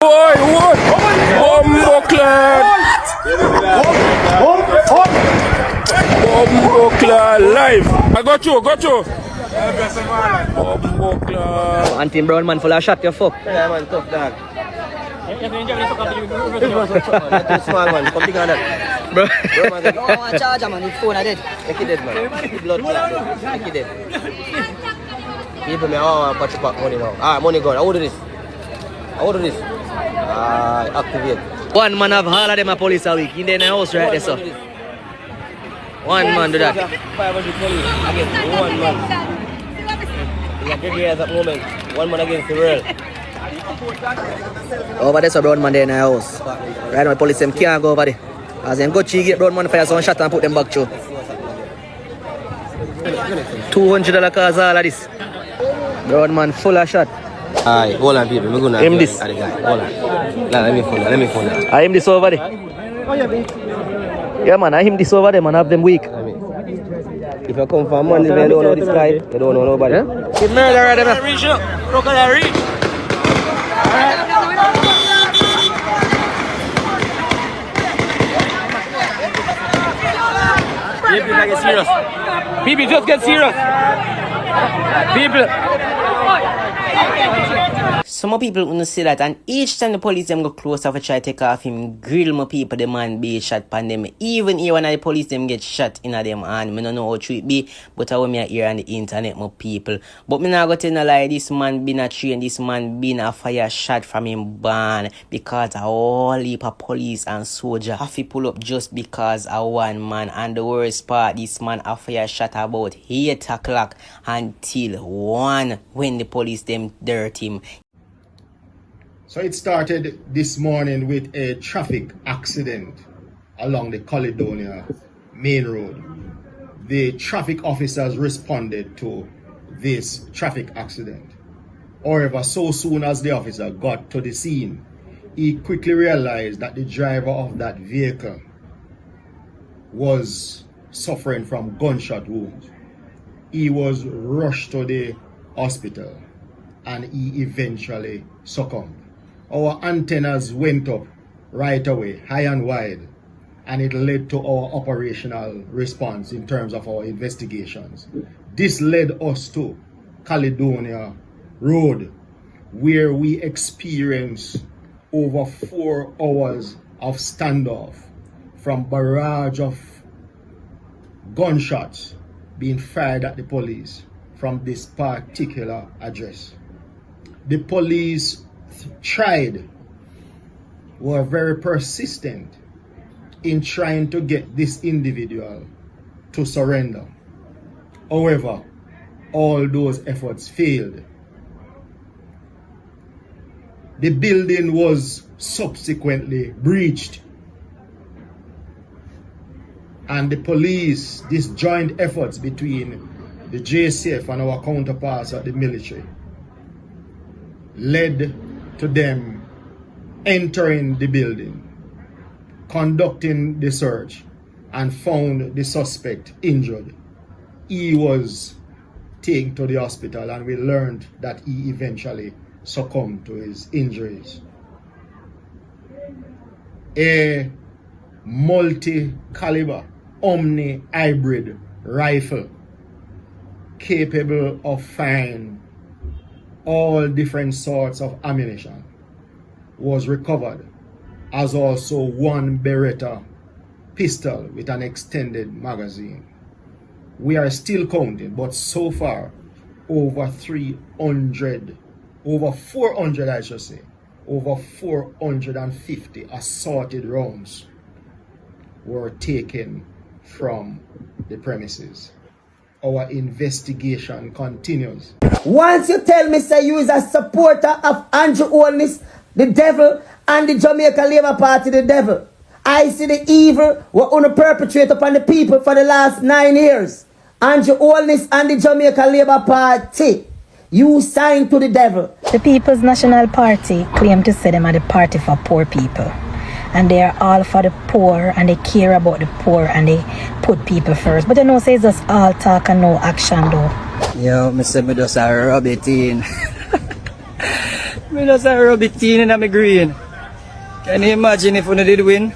Boy, what? Bumbleclad live. I got you. Bumbleclad. Anti brown man full of shot, you fuck. Yeah, man, tough dog. Small man, come think on that. Bro. Bro, man, No, I charge man, his phone I dead. make it dead, man. Blood clot. Make it dead. People may patch back money now. Ah, money gone. How do this? Activate. One man have all of them a police a week. In the house right there, so. One man do that. 500 police against one man. It's a big at that moment. One man against the world. Over there, so brown man there in the house. Right now, police them can't go over there. As them go cheek get brown man fire some shot and put them back through. $200 cause all of this. Brown man full of shot. Alright, hold on people, we're gonna aim this. at the guy. Hold on. Nah, let me phone that. I aim this over there. Yeah man, I aim this over there man, have them weak. If you come from Mandeville, you don't know this guy, you don't know nobody. Yeah? Get murder at them. Reach up. Crocodile reach. People get serious. People just get serious. People. Some people wanna say that, and each time the police them go close up and try to take off him, grill my people, the man be shot pan them. Even here when the police them get shot in a them hand, I don't know how true it be, but I want me hear on the internet, my people. But me not go tell no lie, this man been a train, this man been a fire shot from him ban because a whole heap of police and soldier have to pull up just because of one man. And the worst part, this man a fire shot about 8 o'clock until 1 when the police them dirt him. So it started this morning with a traffic accident along the Caledonia main road. The traffic officers responded to this traffic accident. However, so soon as the officer got to the scene, he quickly realized that the driver of that vehicle was suffering from gunshot wounds. He was rushed to the hospital and he eventually succumbed. Our antennas went up right away, high and wide, and it led to our operational response in terms of our investigations. This led us to Caledonia Road, where we experienced over 4 hours of standoff from barrage of gunshots being fired at the police from this particular address. The police were very persistent in trying to get this individual to surrender. However, all those efforts failed. The building was subsequently breached, and the police, these joint efforts between the JCF and our counterparts at the military, led to them entering the building, conducting the search, and found the suspect injured. He was taken to the hospital and we learned that he eventually succumbed to his injuries. A multi-caliber omni-hybrid rifle capable of firing all different sorts of ammunition was recovered, as also 1 Beretta pistol with an extended magazine. We are still counting, but so far over 450 assorted rounds were taken from the premises. Our investigation continues. Once you tell me say you is a supporter of Andrew Holness, the devil, and the Jamaica Labour Party, the devil, I see the evil we're going to perpetrate upon the people for the last 9 years. Andrew Holness and the Jamaica Labour Party, you signed to the devil. The People's National Party claim to say them are the party for poor people. And they are all for the poor and they care about the poor and they put people first. But you know, say it's just all talk and no action though. Yo, me say me just a rub it in. Me just rub the teen in my green. Can you imagine if we did win?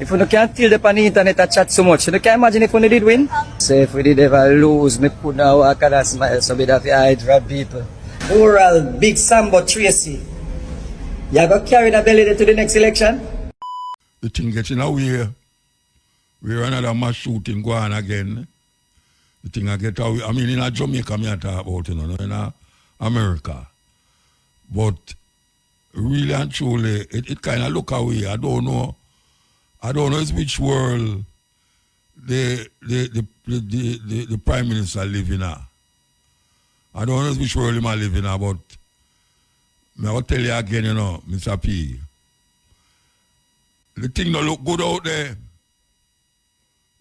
If we can't tell the on the internet I chat so much, you can imagine if we did win? Say if we did ever lose, me could not walk and smile, so we have to hide from people. Oral, Big Sambo Tracy. You go carry the belly to the next election? The thing getting away. We're another mass shooting going on again. The thing I get away. I mean, in Jamaica, me I talk about, you know, in America. But really and truly, it kind of look away. I don't know it's which world the Prime Minister live in. I don't know which world he might live in, but I will tell you again, you know, Mr. P. The thing don't look good out there.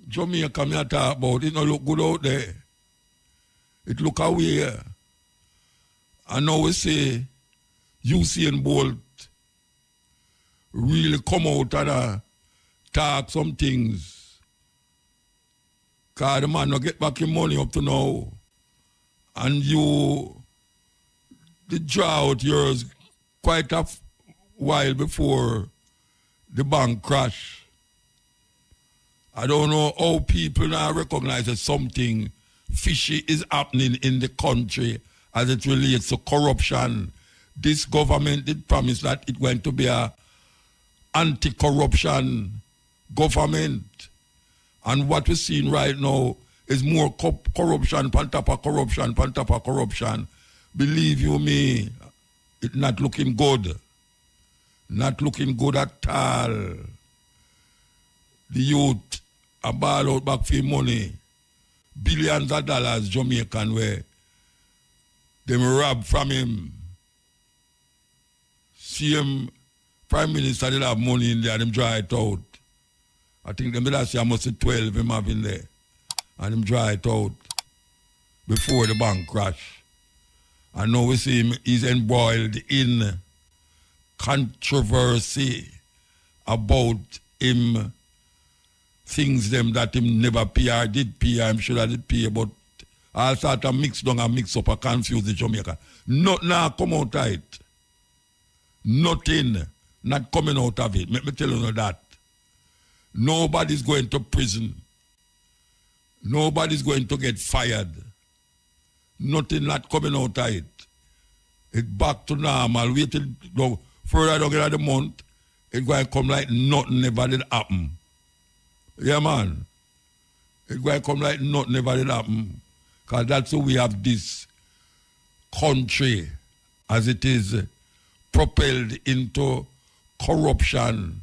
Jamaica, me talk about it, don't look good out there. It look away. And now we say Usain Bolt really come out and talk some things. Because the man don't get back his money up to now. And you did draw out yours quite a while before the bank crash. I don't know how people now recognize that something fishy is happening in the country as it relates to corruption. This government did promise that it going to be a anti-corruption government. And what we're seeing right now is more corruption, pan top of corruption, pan top of corruption. Believe you me, it's not looking good. Not looking good at all. The youth are ball out back for money. Billions of dollars Jamaican where them rob from him. Same Prime Minister did have money in there and them dry it out. I think them last year must be 12 him having there. And him dry it out before the bank crash. And now we see him, he's embroiled in controversy about him things them that him never pay or did pay, I'm sure that did pay, but all sort of mix down and mix up and confuse the Jamaica. Nothing now come out of it. Nothing not coming out of it. Let me tell you that. Nobody's going to prison. Nobody's going to get fired. Nothing not coming out of it. It's back to normal. Wait till further down in the month, it's going to come like nothing never did happen. Yeah, man. It's going to come like nothing never did happen. Because that's how we have this country as it is propelled into corruption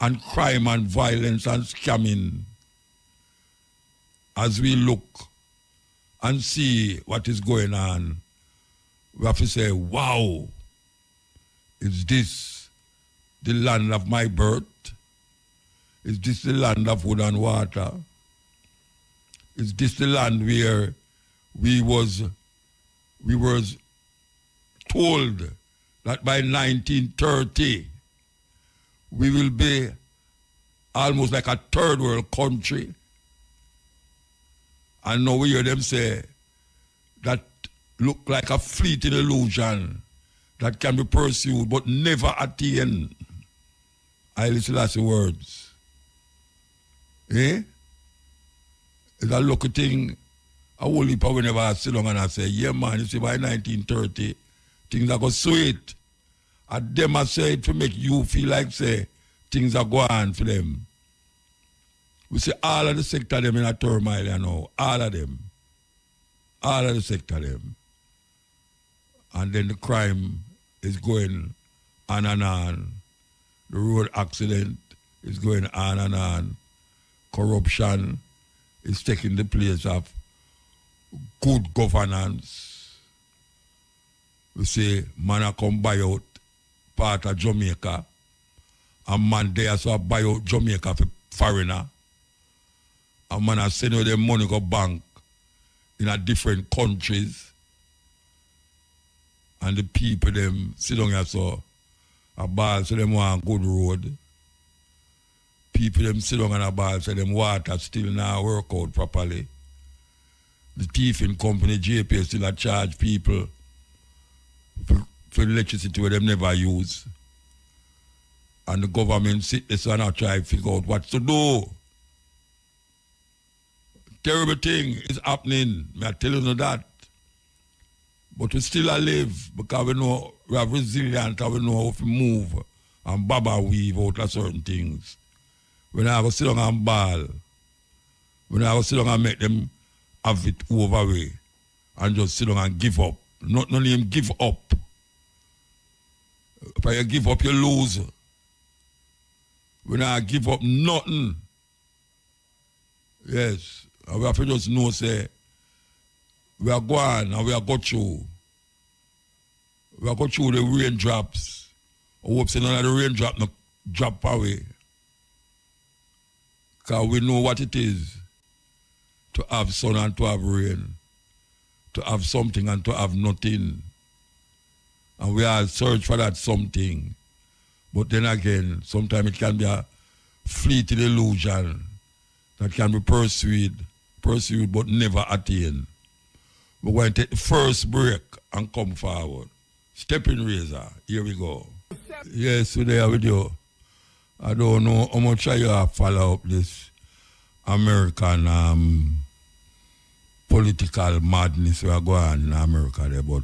and crime and violence and scamming. As we look and see what is going on, we have to say, wow, is this the land of my birth? Is this the land of wood and water? Is this the land where we was told that by 1930 we will be almost like a third world country? And now we hear them say that look like a fleeting illusion that can be pursued but never attained. I listen to the words. Eh? It's a lucky thing. A whole heap of whenever I sit down and I say, yeah man, you see by 1930, things are going sweet. And them I say it to make you feel like say things are going on for them. We see all of the sector them in a turmoil, you know. All of them. All of the sector them. And then the crime is going on and on. The road accident is going on and on. Corruption is taking the place of good governance. We say, man a come buy out part of Jamaica, and man there so buy out Jamaica for foreigner. And man a send out their money go bank in a different countries. And the people them sit down here so a ball so them want good road. People them sit down on a ball so them water still now work out properly. The thieving company JP still a charge people for for electricity where them never use. And the government sit this and try to figure out what to do. Terrible thing is happening. I tell you that. But we still alive because we know we have resilience and we know how to move and baba weave out of certain things. We don't have to sit down and ball. We don't have to sit down and make them have it over way and just sit down and give up. Not only him give up. If you give up, you lose. We don't give up nothing. Yes. And we have to just know, say, we are going and we are go through. We are go through the raindrops. I hope say none of the raindrop no drop away. Because we know what it is to have sun and to have rain. To have something and to have nothing. And we are search for that something. But then again, sometimes it can be a fleeting illusion that can be pursued but never attained. We're going to take the first break and come forward. Stepping razor, here we go. Yes, we're there with you. I don't know how much you have follow up this American political madness we are going on in America there, but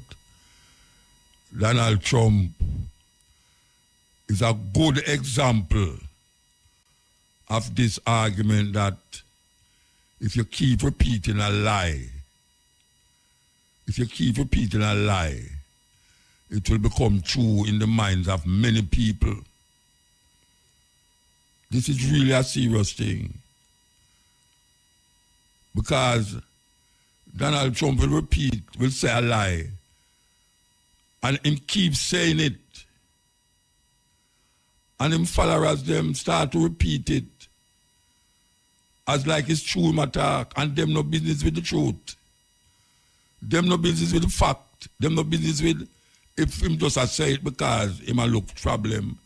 Donald Trump is a good example of this argument that if you keep repeating a lie, it will become true in the minds of many people. This is really a serious thing. Because Donald Trump will say a lie, and him keep saying it. And him followers them start to repeat it as like it's true him attack, and them no business with the truth. Them no business with the fact. Them no business with if him just a say it because him a look problem,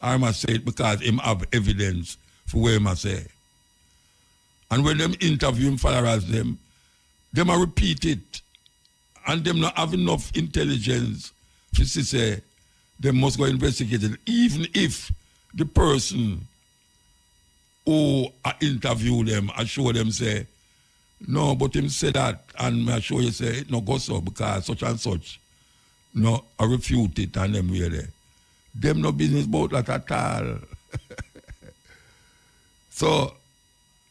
or him a say it because him have evidence for what him a say. And when them interview him followers them a repeat it. And them not have enough intelligence to say they must go investigate it, even if the person who interview them I show them say, no, but him say that, and I show you say it no go so because such and such. No, I refute it and them really. Them no business about that at all. So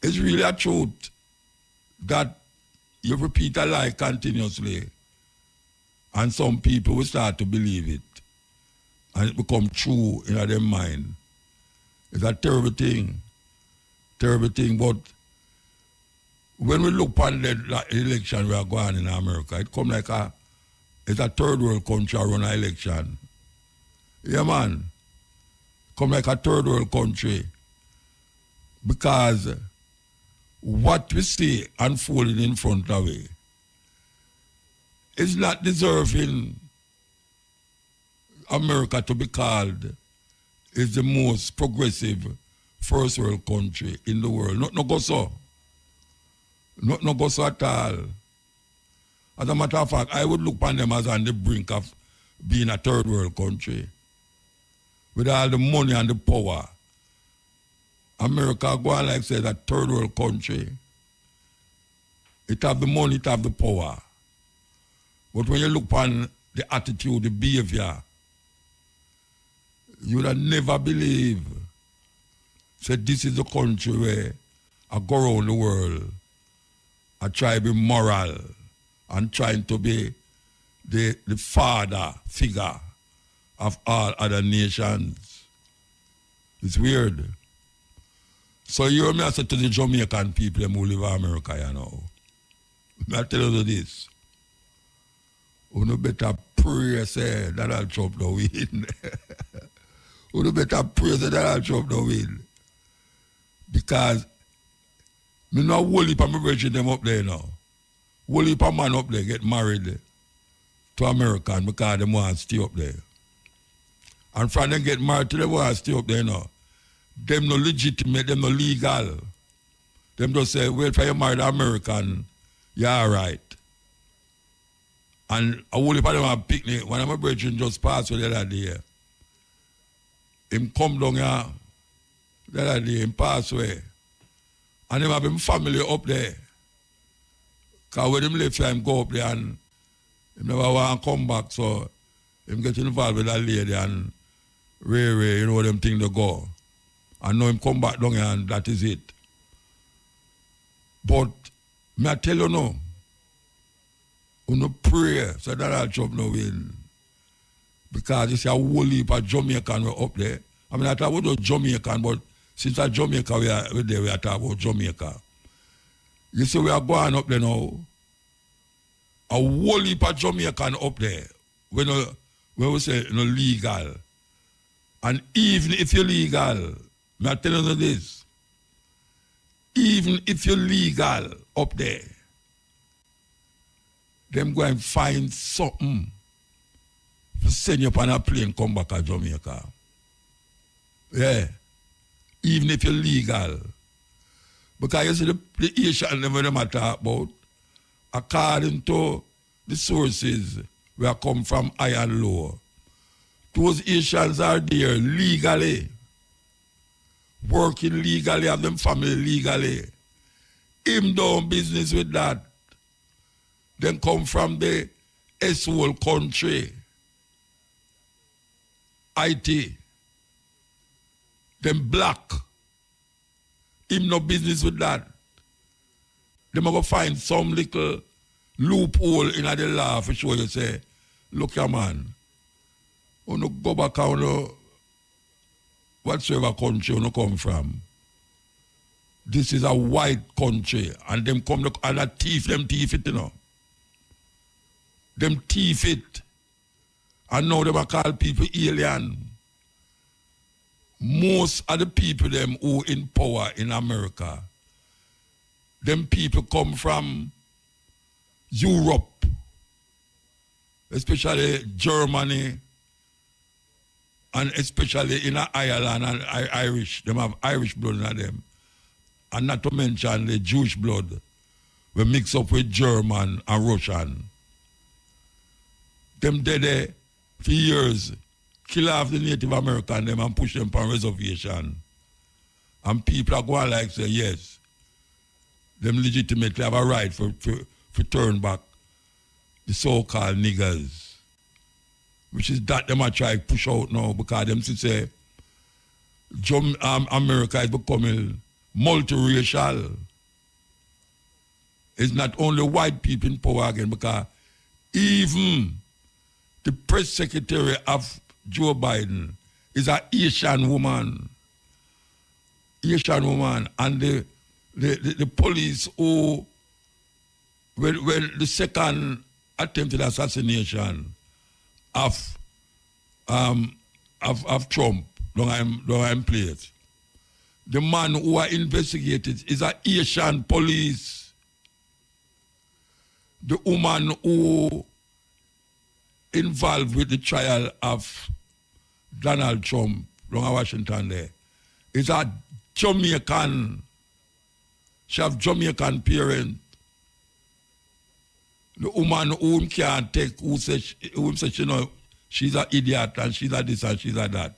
it's really a truth that you repeat a lie continuously and some people will start to believe it and it become true in their mind. It's a terrible thing, but when we look at the election we are going in America, it come like it's a third world country run an election. Yeah, man. Come like a third world country. Because what we see unfolding in front of it is not deserving America to be called is the most progressive first world country in the world. Not go so. Not go so at all. As a matter of fact, I would look upon them as on the brink of being a third world country. With all the money and the power. America go on like say a third world country. It have the money, it have the power. But when you look upon the attitude, the behavior, you would have never believe. Say this is the country where I go around the world. I try to be moral and trying to be the father figure of all other nations. It's weird. So you hear me say to the Jamaican people who live in America, you know. I tell you this. You better pray say Donald Trump don't win. You better pray say Donald Trump don't win. Because me not whole heap of my virgin them up there now. Whole heap of man up there get married to American because they want to stay up there. And from them get married to them want to stay up there now. Them no legitimate, them no legal. Them just say, well, if you married an American, you're all right. And a whole heap of them have picnic. One of my brethren just passed the other day. Him come down here the other day, him pass away. And him have him family up there. Because when him left here, him go up there and him never want to come back. So him get involved with that lady and Ray, you know them thing to go. And now him come back down here and that is it. But may I tell you now, you no pray so that I'll jump no win. Because it's a whole heap of Jamaican we're up there. I mean, I talk about Jamaican, but since a Jamaica we're there, we are talking about Jamaica. You see, we are going up there now. A whole heap of Jamaican up there. When we say legal. And even if you're legal, may I tell you this, even if you're legal up there, them go and find something to send you up on a plane come back to Jamaica. Yeah. Even if you're legal. Because you see the Asian never them talk about, according to the sources where I come from high and low, those Asians are there legally, working legally, have them family legally. Him doing business with that. Then come from the S-whole country. IT. Them black. Him no business with that. Them are going to find some little loophole in the law for sure you say, look here man, you no go back on whatsoever country you come from. This is a white country and them come look and them thief it, you know. Them thief it. And now them are call people alien. Most of the people them who in power in America, them people come from Europe, especially Germany, and especially in Ireland and Irish. Them have Irish blood in them. And not to mention the Jewish blood, we mix up with German and Russian. Them dead there for years, kill off the Native American them and push them on reservation. And people are going like say, yes, them legitimately have a right for turn back the so-called niggers. Which is that them are trying to push out now because them say America is becoming multiracial. It's not only white people in power again because even the press secretary of Joe Biden is an Asian woman. Asian woman. And the police who, when the second attempted assassination of Trump, long I'm place, the man who are investigated is an Asian police. The woman who involved with the trial of Donald Trump, long in Washington there, is a Jamaican. She have Jamaican parent. The woman who can't take, who says you know, she's an idiot and she's a this and she's a that.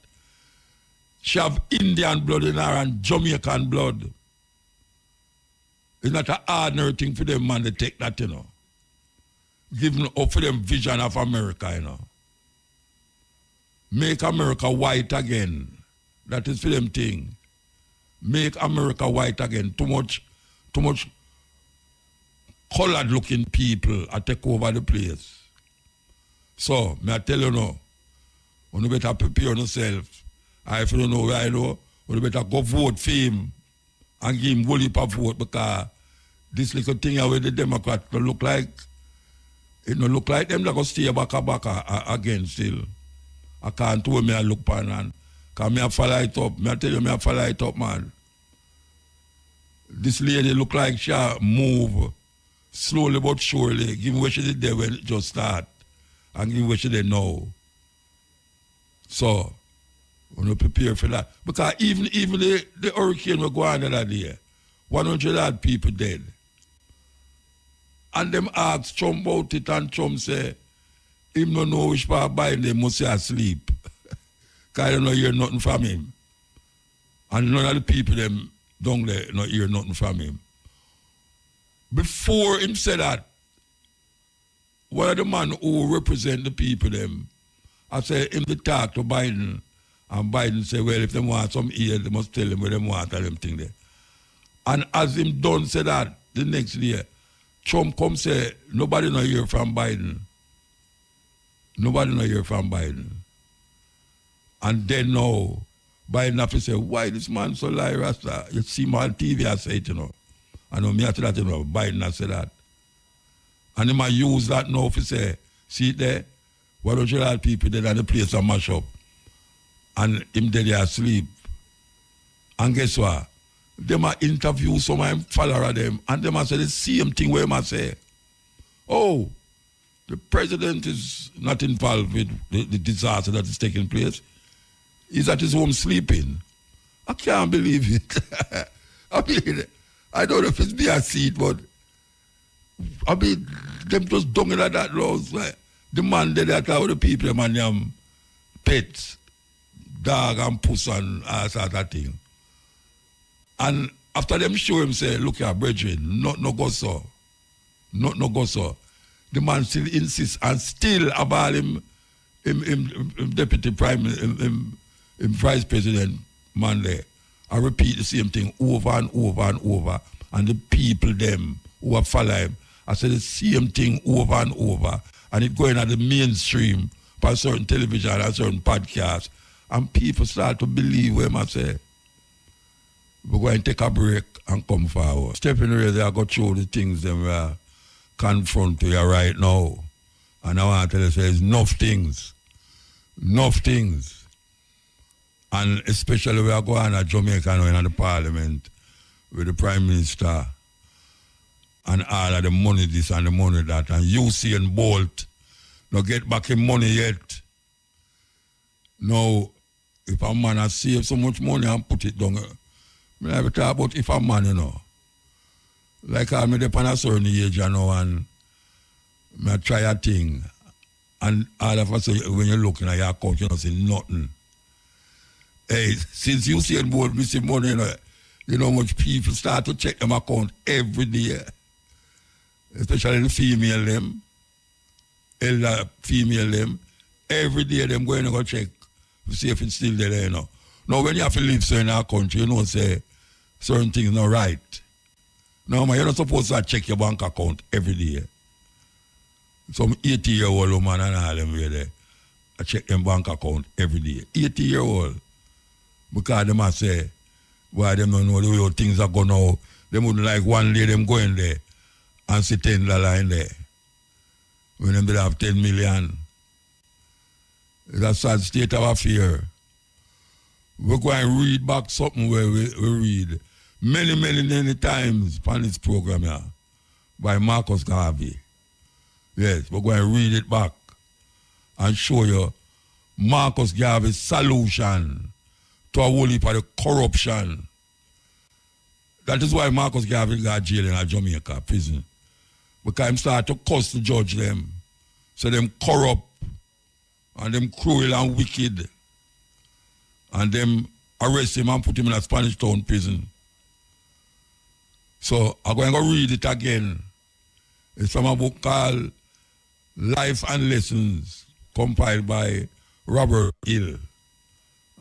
She have Indian blood in her and Jamaican blood. It's not an ordinary thing for them man to take that, you know. Giving up for them vision of America, you know. Make America white again. That is for them thing. Make America white again. Too much colored looking people are take over the place. So, may I tell you now, you better prepare yourself. If you don't know where I know, you better go vote for him and give him a heap of vote because this little thing where the Democrats look like, it don't look like them that go stay back again still. I can't tell me I look upon and because me I follow it up. Me I tell you me I follow it up, man. This lady look like she move slowly but surely, give what she did there when it just start and give what she did now. So, we don't prepare for that. Because even the hurricane will go on the other day, 100 odd people dead. And them asked Trump about it and Trump say, him don't know which part Biden they must say asleep. Because I don't hear nothing from him. And none of the people them down there not hear nothing from him. Before him said that, one of the man who represent the people them, I say him to talk to Biden, and Biden say, well, if they want some ear, they must tell them where they want and them thing there. And as him done say that, the next day, Trump come say, nobody not hear from Biden. Nobody not hear from Biden. And then now, Biden have to say, why this man so lie, Rasta? You see him on TV, I say it, you know. I know me after that, you know, Biden has said that. And he might use that now to say, see it there, why don't you let people there and the place are mash up? And him there they asleep. And guess what? They might interview some of them follower of them, and they might say the same thing where they might say, oh, the president is not involved with the disaster that is taking place. He's at his home sleeping. I can't believe it. I mean, I don't know if it's me I see it, but I mean, them just dung like that, like, the man there that are the people, the man, them pets, dog and puss and all sort of thing. And after them show him say, look here, brethren, not no go so. Not no go so. The man still insists and still about him deputy prime, him vice president man there. I repeat the same thing over and over and over. And the people them who are following him, I say the same thing over and over. And it going at the mainstream by certain television and certain podcasts. And people start to believe what I say. We're going to take a break and come forward. Stepping ready, I go through the things that we are confronting you right now. And I want to tell you, there's enough things. Enough things. And especially we are going to Jamaica now in the parliament with the Prime Minister and all of the money this and the money that. And Usain Bolt not get back his money yet. Now, if a man has saved so much money and put it down, I never talk about if a man, you know. Like I'm up on a certain age, you know, and I try a thing. And all of a sudden, when you're looking at your account, you don't see nothing. Hey, since you see both missing money, you know much people start to check them account every day. Especially the female them, elder female them. Every day them going to go check to see if it's still there, you know. Now when you have to live so in our country, you know, say certain things not right. No, man, you're not supposed to check your bank account every day. Some 80-year-old woman and all them way there, I check them bank account every day. 80-year-old. Because they must say, why them don't know the way things are going now. They wouldn't like one day them going there and see $10 in there. When them did have 10 million. It's a sad state of affair. We're going to read back something where we read many times on this program here by Marcus Garvey. Yes, we're going to read it back and show you Marcus Garvey's solution to a whole heap of the corruption. That is why Marcus Garvey got jailed in a Jamaica prison. Because he started to cuss the judge them. So them corrupt and them cruel and wicked. And them arrest him and put him in a Spanish Town prison. So I'm going to read it again. It's from a book called Life and Lessons, compiled by Robert Hill,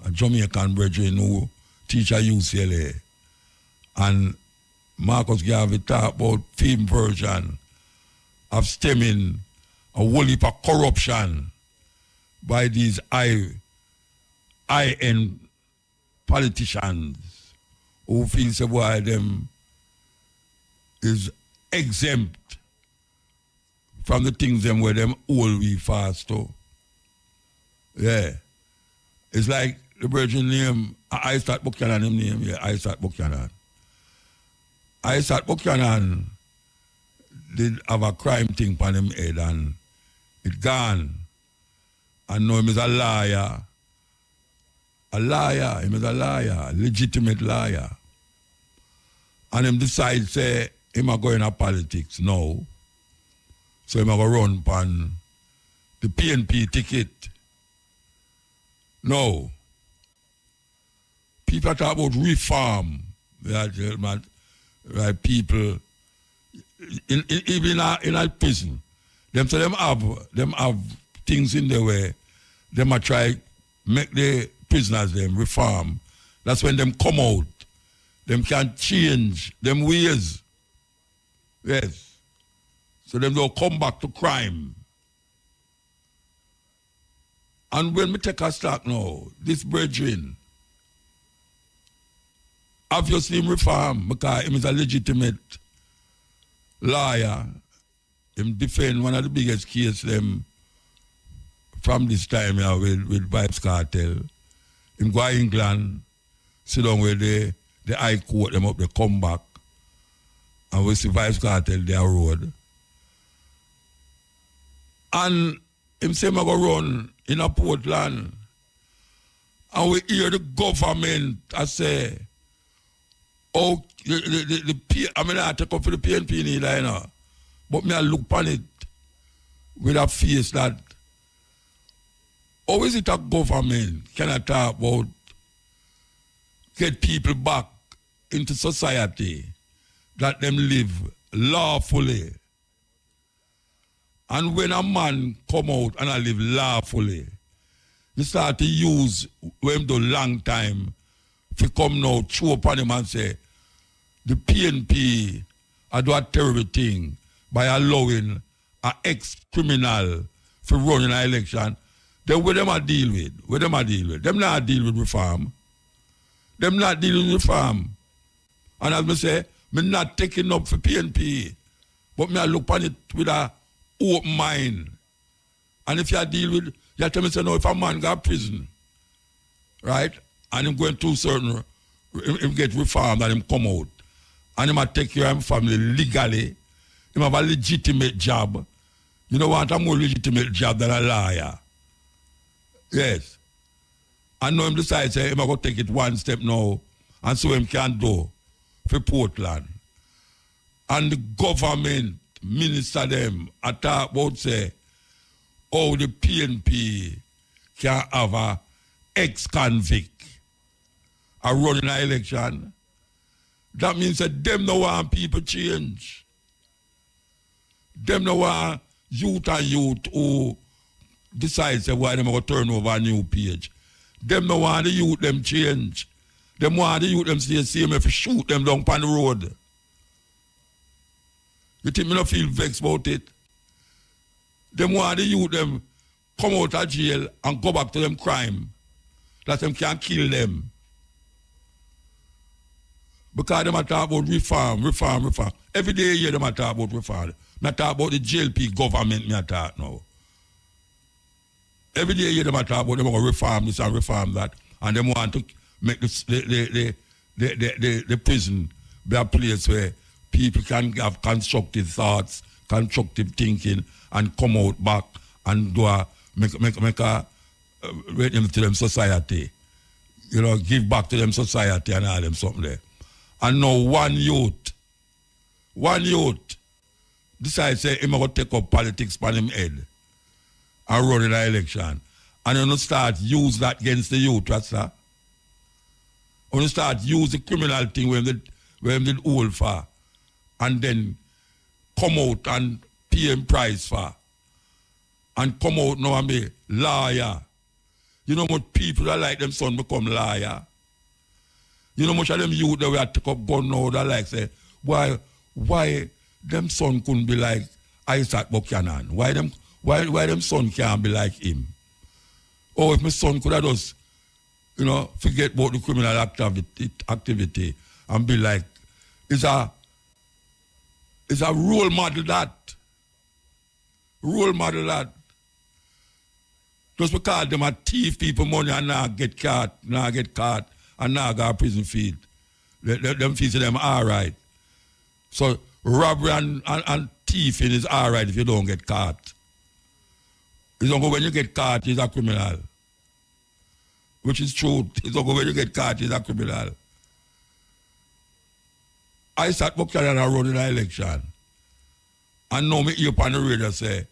a Jamaican brethren who teach at UCLA. And Marcus Garvey talk about film version of stemming a whole heap of corruption by these high-end politicians who feel say why them is exempt from the things them where them all we fast to. Yeah. It's like the virgin name, Isaac Buchanan name, yeah, Isaac Buchanan. Isaac Buchanan did have a crime thing on him head and it gone. And now him is a liar. A liar, him is a liar, legitimate liar. And him decide say him a go in a politics now. So him a go run pan the PNP ticket. No. People talk about reform. Right, people even in a prison. Them have things in there where them are try make the prisoners them reform. That's when them come out. Them can change them ways. Yes. So them don't come back to crime. And when we take a stock now, this brethren, obviously him reform because he is a legitimate lawyer. Him defend one of the biggest cases them from this time here with Vibes Cartel. Him go to England, sit down with the High Court, them up, they come back, and we see Vibes Cartel their road. And him say, I go run in a Portland, and we hear the government, I say, oh, I mean, I take up for the PNP neither, you know. But me I look upon it with a face that, how is it a government can I talk about get people back into society that them live lawfully? And when a man come out and I live lawfully, you start to use when do long time if you come now, chew upon him and say, the PNP are do a terrible thing by allowing an ex-criminal to run in an election. Then what them a deal with? What them a deal with? Them not deal with reform. Them not dealing with reform. And as I say, me not taking up for PNP. But me I look on it with a open mind. And if you deal with, you tell me say no, if a man got prison, right? And him going through certain, him get reformed and him come out. And him a take care of him family legally. Him have a legitimate job. You know what? A more legitimate job than a lawyer. Yes. And now him decide say him a go take it one step now and so him can do for Portland. And the government minister them a talk about say oh the PNP can have a ex-convict a running an election. That means that them no want people change. Them no want youth and youth who decide say why them go turn over a new page. Them no want the youth them change. Them want the youth them stay the same if you shoot them down on the road. You think me not feel vexed about it? Them want the youth them come out of jail and go back to them crime. That them can kill them. Because them a talk about reform. Every day you hear them a talk about reform. Not talk about the JLP government me a talk now. Every day you hear them a talk about them going to reform this and reform that. And them want to make the prison be a place where people can have constructive thoughts, constructive thinking, and come out back and do a make a rate them to them society. You know, give back to them society and all them something there. And now one youth decides say him going to take up politics on him head and run in an election. And you start use that against the youth, right, sir? You start use the criminal thing when they did old for and then come out and pay him price for and come out now and be liar. You know what people that like them son become liar. You know much of them youth that we take up gun now that like say, why them son couldn't be like Isaac Buchanan? Why them son can't be like him? Or if my son could have just, you know, forget about the criminal activity and be like, it's a role model that. Role model that. Just because them are thief people money and now get caught, and now go to prison field. Them feel them all right. So robbery and thieving is all right if you don't get caught. It's only when you get caught, he's a criminal. Which is true. It's only when you get caught, he's a criminal. I sat Buchanan around in the election. And now me hear upon the radio say,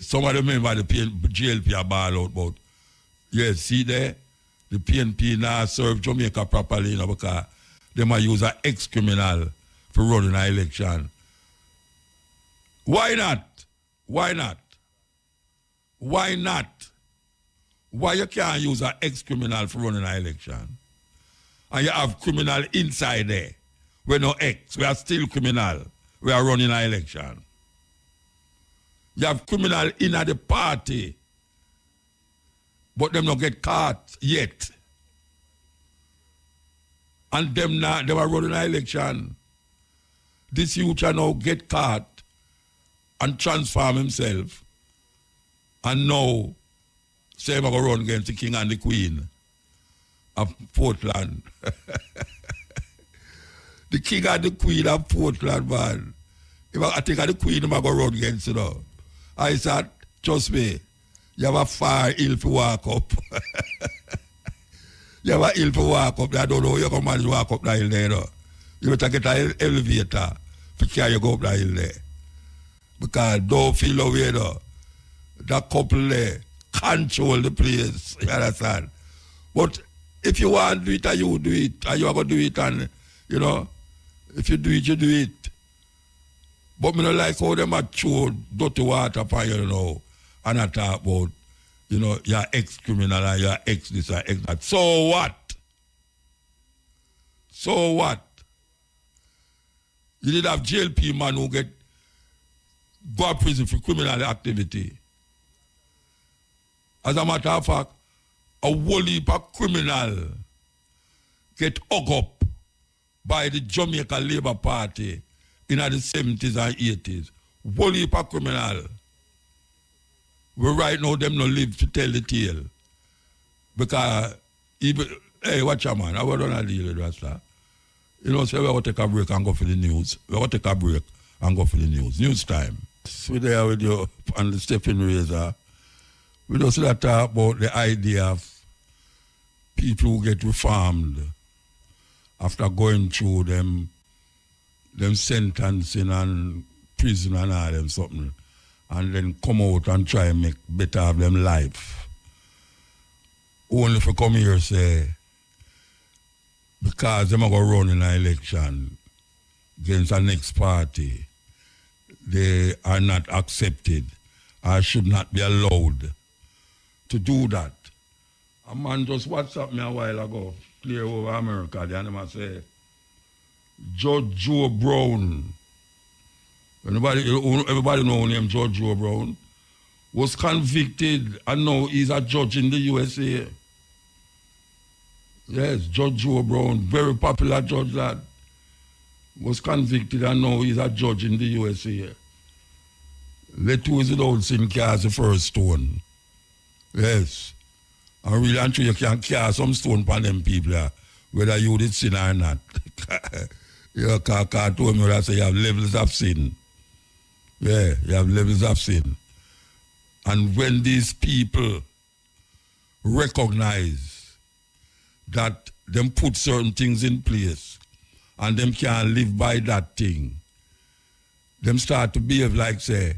some of the members of the GLP are ball out, but yes, see there, the PNP now serve Jamaica properly, you know, because they might use an ex-criminal for running an election. Why not? Why not? Why not? Why you can't use an ex-criminal for running an election? And you have criminal inside there. We're no ex, we are still criminal. We are running an election. You have criminal in the party, but them not get caught yet. And them not, they are running an election. This youth now get caught and transform himself. And now, say I'm going to run against the king and the queen of Portland. The king and the queen of Portland, man. If I think of the queen, I'm going to run against it. I said, trust me, you have a far hill to walk up. You have a hill to walk up. I don't know you can manage to walk up that hill there. You better get an elevator to carry you go up that hill there. Because don't feel away though. That couple there control the place. You understand? But if you want to do it, you do it. And you are going to do it. And, you know, if you do it, you do it. But me don't like how them are throw dirty water upon you, you know, and I talk about, you know, you're ex-criminal and you're ex-this and ex-that. So what? So what? You did have JLP man who go to prison for criminal activity. As a matter of fact, a whole heap of criminal get hung up by the Jamaica Labour Party in the 70s and 80s. Whole heap of criminal. We right now them no live to tell the tale. Because even, hey, watch out man, I was gonna deal with that, sir. You know, so we're going to take a break and go for the news. We're going to take a break and go for the news. News time. We're there with you on the stepping razor. We just talk about the idea of people who get reformed after going through them sentencing and prison and all them something, and then come out and try and make better of them life. Only for come here say, because them are going to run in an election against the next party, they are not accepted or should not be allowed to do that. A man just WhatsApp me a while ago, clear over America, and him say, Judge Joe Brown, everybody know him, Judge Joe Brown, was convicted and now he's a judge in the USA. Yes, Judge Joe Brown, very popular judge that was convicted and now he's a judge in the USA. Let who is without sin cast the first stone. Yes. And really and true you can cast some stone upon them people, whether you did sin or not. You can't told me that say you have levels of sin. Yeah, you have levels of sin. And when these people recognize that them put certain things in place and them can't live by that thing, them start to behave like say,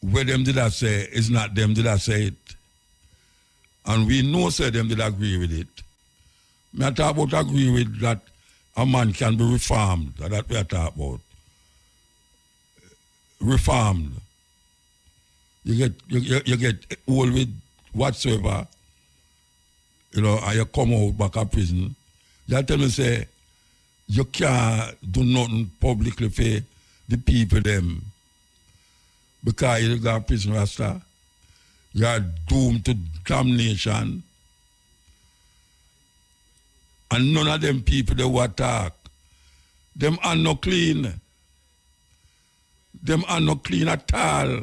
where them did I say, it's not them did I say it. And we know say them did agree with it. Me I talk about agree with that a man can be reformed, that we are talking about. Reformed. You get old with whatsoever, you know, and you come out back of prison. You tell me say, you can't do nothing publicly for the people them. Because you go to prison, Rasta. You are doomed to damnation. And none of them people they will attack. Them are not clean. Them are not clean at all.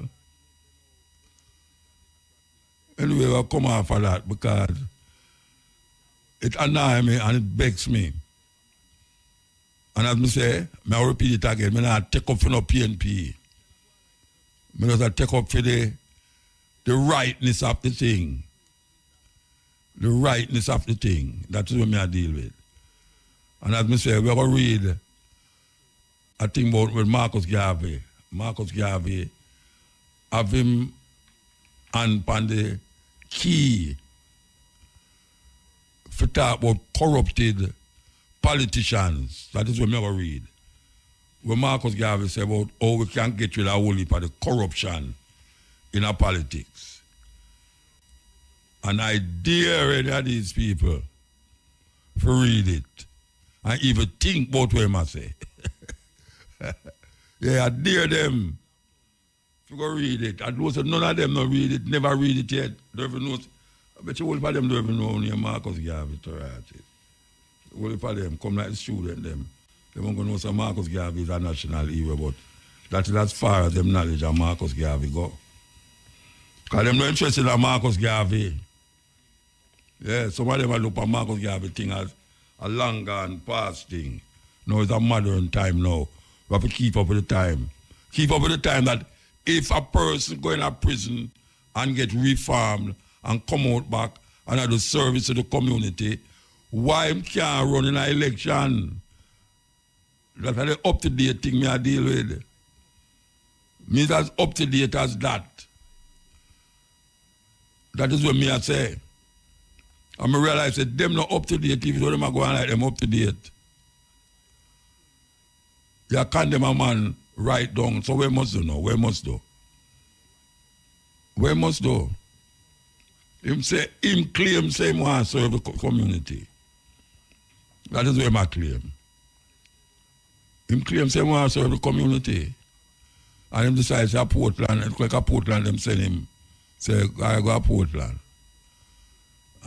Anyway, we'll come off of that because it annoys me and it vexes me. And as I say, I repeat it again, I not take up for no PNP. I just take up for the rightness of the thing. The rightness of the thing. That's what I deal with. And as I say, we're going to read a thing about with Marcus Garvey. Marcus Garvey have him and on the key for talk about corrupted politicians. That is what I read. When Marcus Garvey said about how we can get rid of a whole heap of the corruption in our politics. And I dare any of these people to read it and even think about what I say. Yeah, I dare them to go read it. I know so none of them don't read it, never read it yet. Don't even know. I bet you all of them don't even know who Marcus Garvey to write it. All of them come like the student them. They won't know so Marcus Garvey is a national hero, but that is as far as them knowledge of Marcus Garvey go. Because them not interested in Marcus Garvey. Yeah, some of them look at Marcus Garvey thing as a long gone past thing. No, it's a modern time now. We have to keep up with the time. Keep up with the time that if a person go in a prison and get reformed and come out back and have the service to the community, why him can't run in an election? That's the up-to-date thing I deal with. Means as up-to-date as that. That is what me I say. And I realize that them not up-to-date if them are going like them up-to-date. You condemn a man right down. So where must do now? Where must do? Where must do? Him claim say he want to serve the community. That is where I claim. Him claim say he want to serve the community. And him decides to Portland, it's like a Portland, them send him, say, I go to Portland.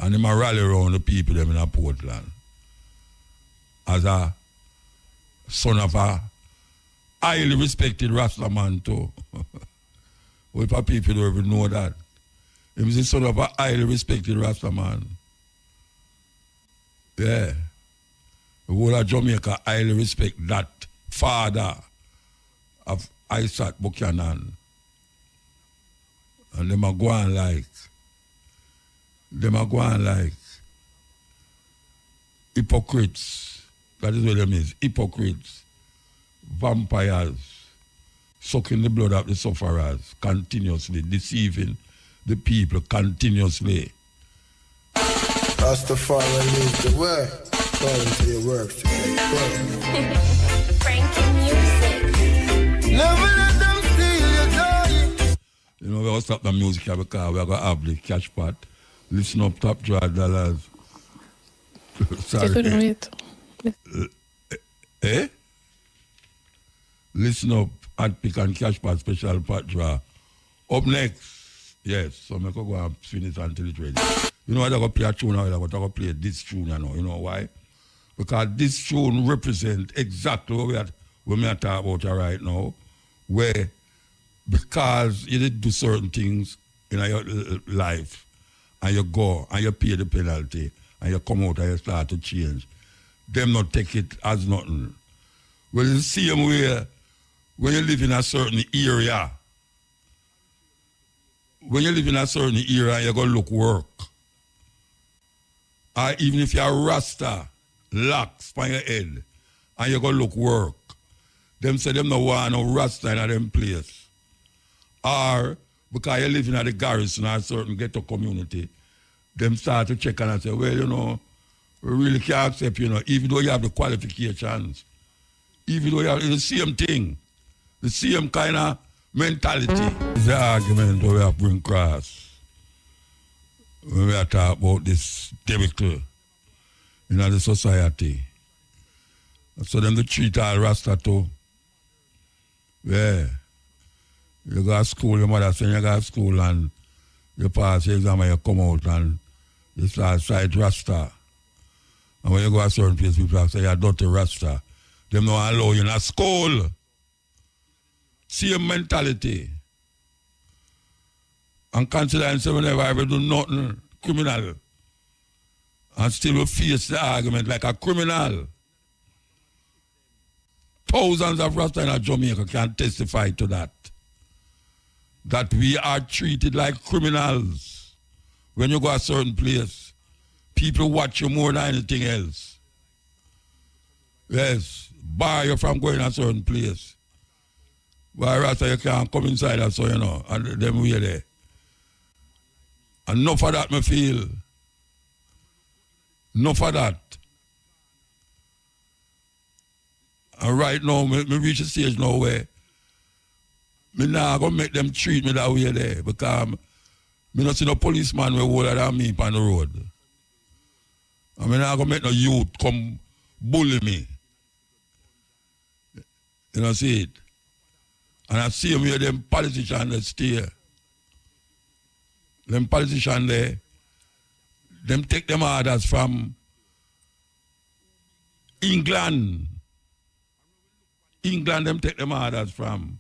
And him a rally around the people them in a Portland. As a son of a highly respected Rasta man too. What if people don't even know that? He was the son of a highly respected Rasta man. Yeah. The whole of Jamaica highly respect that father of Isaac Buchanan. And them are going like hypocrites. That is what them is. Hypocrites. Vampires. Sucking the blood of the sufferers continuously, deceiving the people continuously. Rastafari leads the way, according to your works to take place. Frankie music. Never let them steal your joy. You know, we're going to stop the music here because we're going to have the cash pot. Listen up, top $12. Sorry. Eh? Listen up, at pick and cash pot special pot draw. Up next, yes, so I'm going to go and finish until it's ready. You know, I'm going to play a tune now, I'm going to play this tune now. You know why? Because this tune represents exactly what we are talking about right now, where because you did do certain things in your life, and you go and you pay the penalty, and you come out and you start to change, them not take it as nothing. Well, it's the same way when you live in a certain area. When you live in a certain area, you're going to look work. Or even if you're a Rasta, locks on your head, and you're going to look work. Them say them no want no Rasta in them place. Or because you live in the garrison or a certain ghetto community, them start to check and say, well, you know, we really can't accept, you know, even though you have the qualifications. Even though you have the same thing. The same kind of mentality. It's the argument that we have to bring across when we are talking about this debacle in the society. So them to treat all Rasta too. Yeah. You go to school, your mother send you go to school and you pass your exam and you come out and you start side Rasta. And when you go to a certain place, people say you're dirty Rasta. Them don't allow you in a school. Same mentality. And considering say whenever I ever do nothing criminal. And still will face the argument like a criminal. Thousands of Rasta in Jamaica can testify to that. That we are treated like criminals. When you go to a certain place, people watch you more than anything else. Yes, bar you from going to a certain place. Why Rasta you can't come inside and so you know, and them way there. Enough of that me feel. Enough of that. And right now, me reach a stage now where me now gonna make them treat me that way there because me not see no policeman way older than me on the road. And me now gonna make no youth come bully me. You know, see it? And I see them here, them politicians that stay. Them politicians there, them take them orders from England. England, them take them orders from.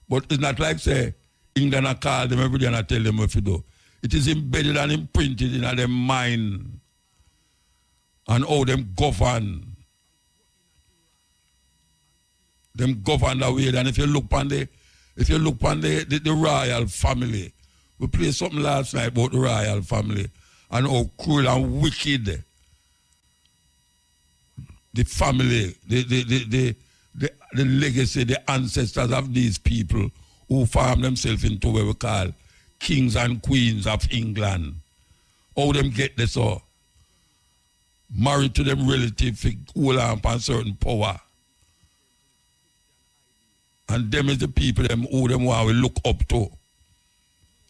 But it's not like, say, England I call them every day and I tell them what to do. It is embedded and imprinted in their mind and how them govern. Them govern that way. And if you look on the royal family, we played something last night about the royal family and how cruel and wicked the family, the legacy, the ancestors of these people who farm themselves into what we call kings and queens of England. How them get this all? Married to them relative who hold on certain power. And them is the people them who them want we look up to.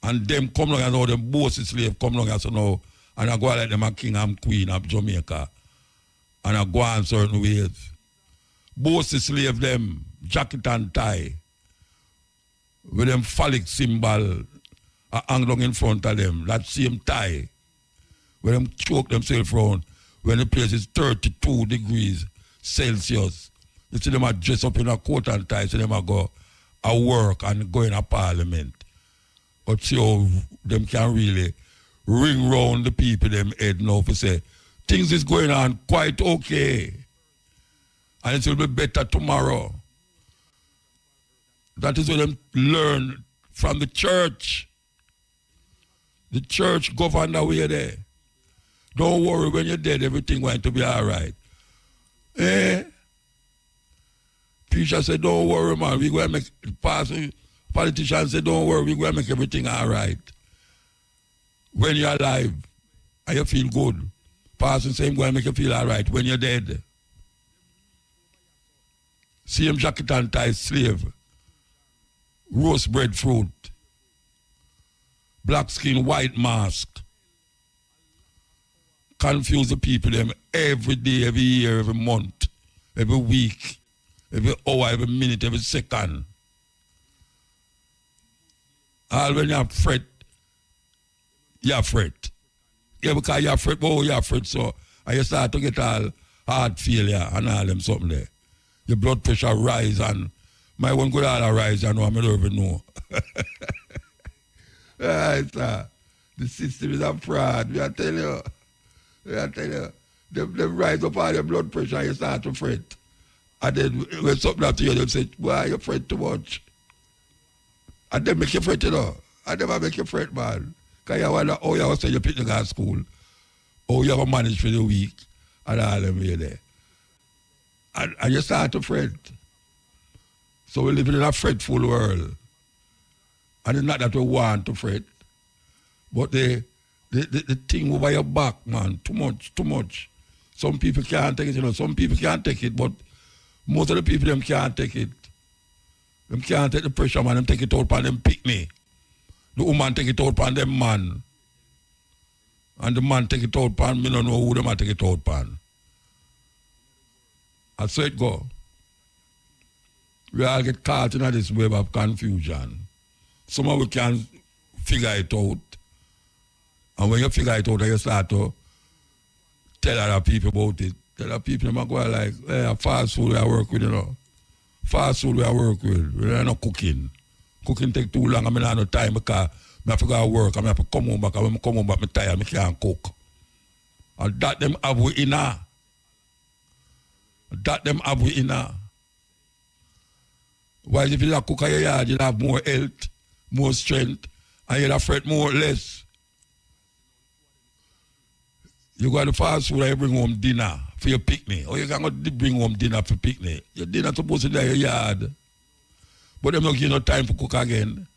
And them come along as all them bossy slave come along as now and I go like them a king and queen of Jamaica. And I go on certain ways. Bossy slave them, jacket and tie, with them phallic symbol hang down in front of them, that same tie, where them choke themselves round when the place is 32 degrees Celsius. You see them a dress up in a coat and tie, so them a go a work and go in a parliament. But see how them can really ring round the people them head now to say, things is going on quite okay. And it will be better tomorrow. That is what them learn from the church. The church govern the way there. Don't worry, when you're dead, everything going to be all right. Preacher said, don't worry, man. We're going to make, politicians say, don't worry, we're going to make everything all right. When you're alive and you feel good, pastor say, I'm going to make you feel all right when you're dead. Same jacket and tie slave, roast bread fruit, black skin, white mask. Confuse the people them every day, every year, every month, every week, every hour, every minute, every second. All when you fret, you fret. Yeah, because you fret, but you fret, so and you start to get all heart failure and all them something there. Your blood pressure rise and my one good all rise, I know I don't even know. The system is a fraud, I tell you. They rise up all your blood pressure and you start to fret. And then when something happens to you, they say, why you fret too much? And then make you fret, you know. And never make you fret, man. Because you wonder how you was saying you pick the guy at school, how you have managed for the week, and all them way there. And you start to fret. So we live in a fretful world. And it's not that we want to fret, but the thing over your back, man, too much. Some people can't take it, you know. Some people can't take it, but most of the people, them can't take it. Them can't take the pressure, man. Them take it out on them picnic. The woman take it out on them man. And the man take it out on me, don't know who them man take it out on. And so it go. We all get caught in this web of confusion. Some of we can figure it out. And when you figure it out, you start to tell other people about it. Tell other people, them go like, hey, fast food I work with, you know. Fast food I work with. We're not cooking. Cooking take too long. I mean, I have no time because I have to go to work. I have to come home back. When I come home back, I'm tired. I can't cook. And that them have we inner. That them have we inner. While if you don't cook in your yard, you'll have more health, more strength, and you'll have fret more or less. You go to fast food and you bring home dinner for your picnic. Or you can't bring home dinner for picnic. Your dinner supposed to be in your yard. But them not give no time for cook again.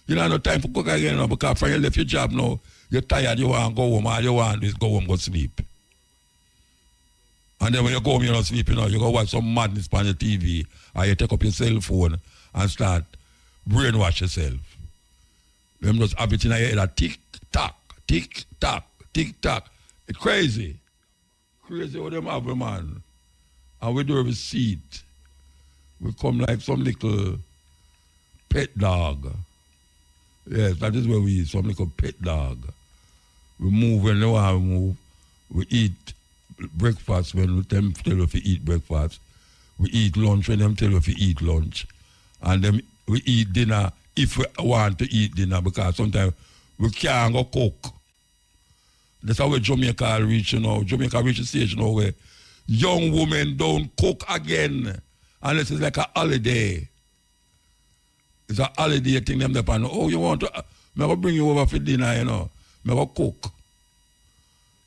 You don't have no time for cook again now because when you left your job now, you're tired, you want to go home, all you want is go home, go sleep. And then when you go home, you're not sleeping now, you go watch some madness on your TV, or you take up your cell phone and start brainwash yourself. Them just have it in your head, a tick-tock, tick-tock, tick-tock. It's crazy. Crazy what them have, man. And we do have a seat. We come like some little pet dog. Yes, that is where we eat, some little pet dog. We move when they want to move. We eat breakfast when them tell us to eat breakfast. We eat lunch when them tell us to eat lunch. And then we eat dinner if we want to eat dinner because sometimes we can't go cook. That's how Jamaica reach, you know. Jamaica reach a stage, you know, where young women don't cook again unless it's like a holiday. It's a holiday thing them up and oh, you want to I'm gonna bring you over for dinner, you know. I'm gonna cook.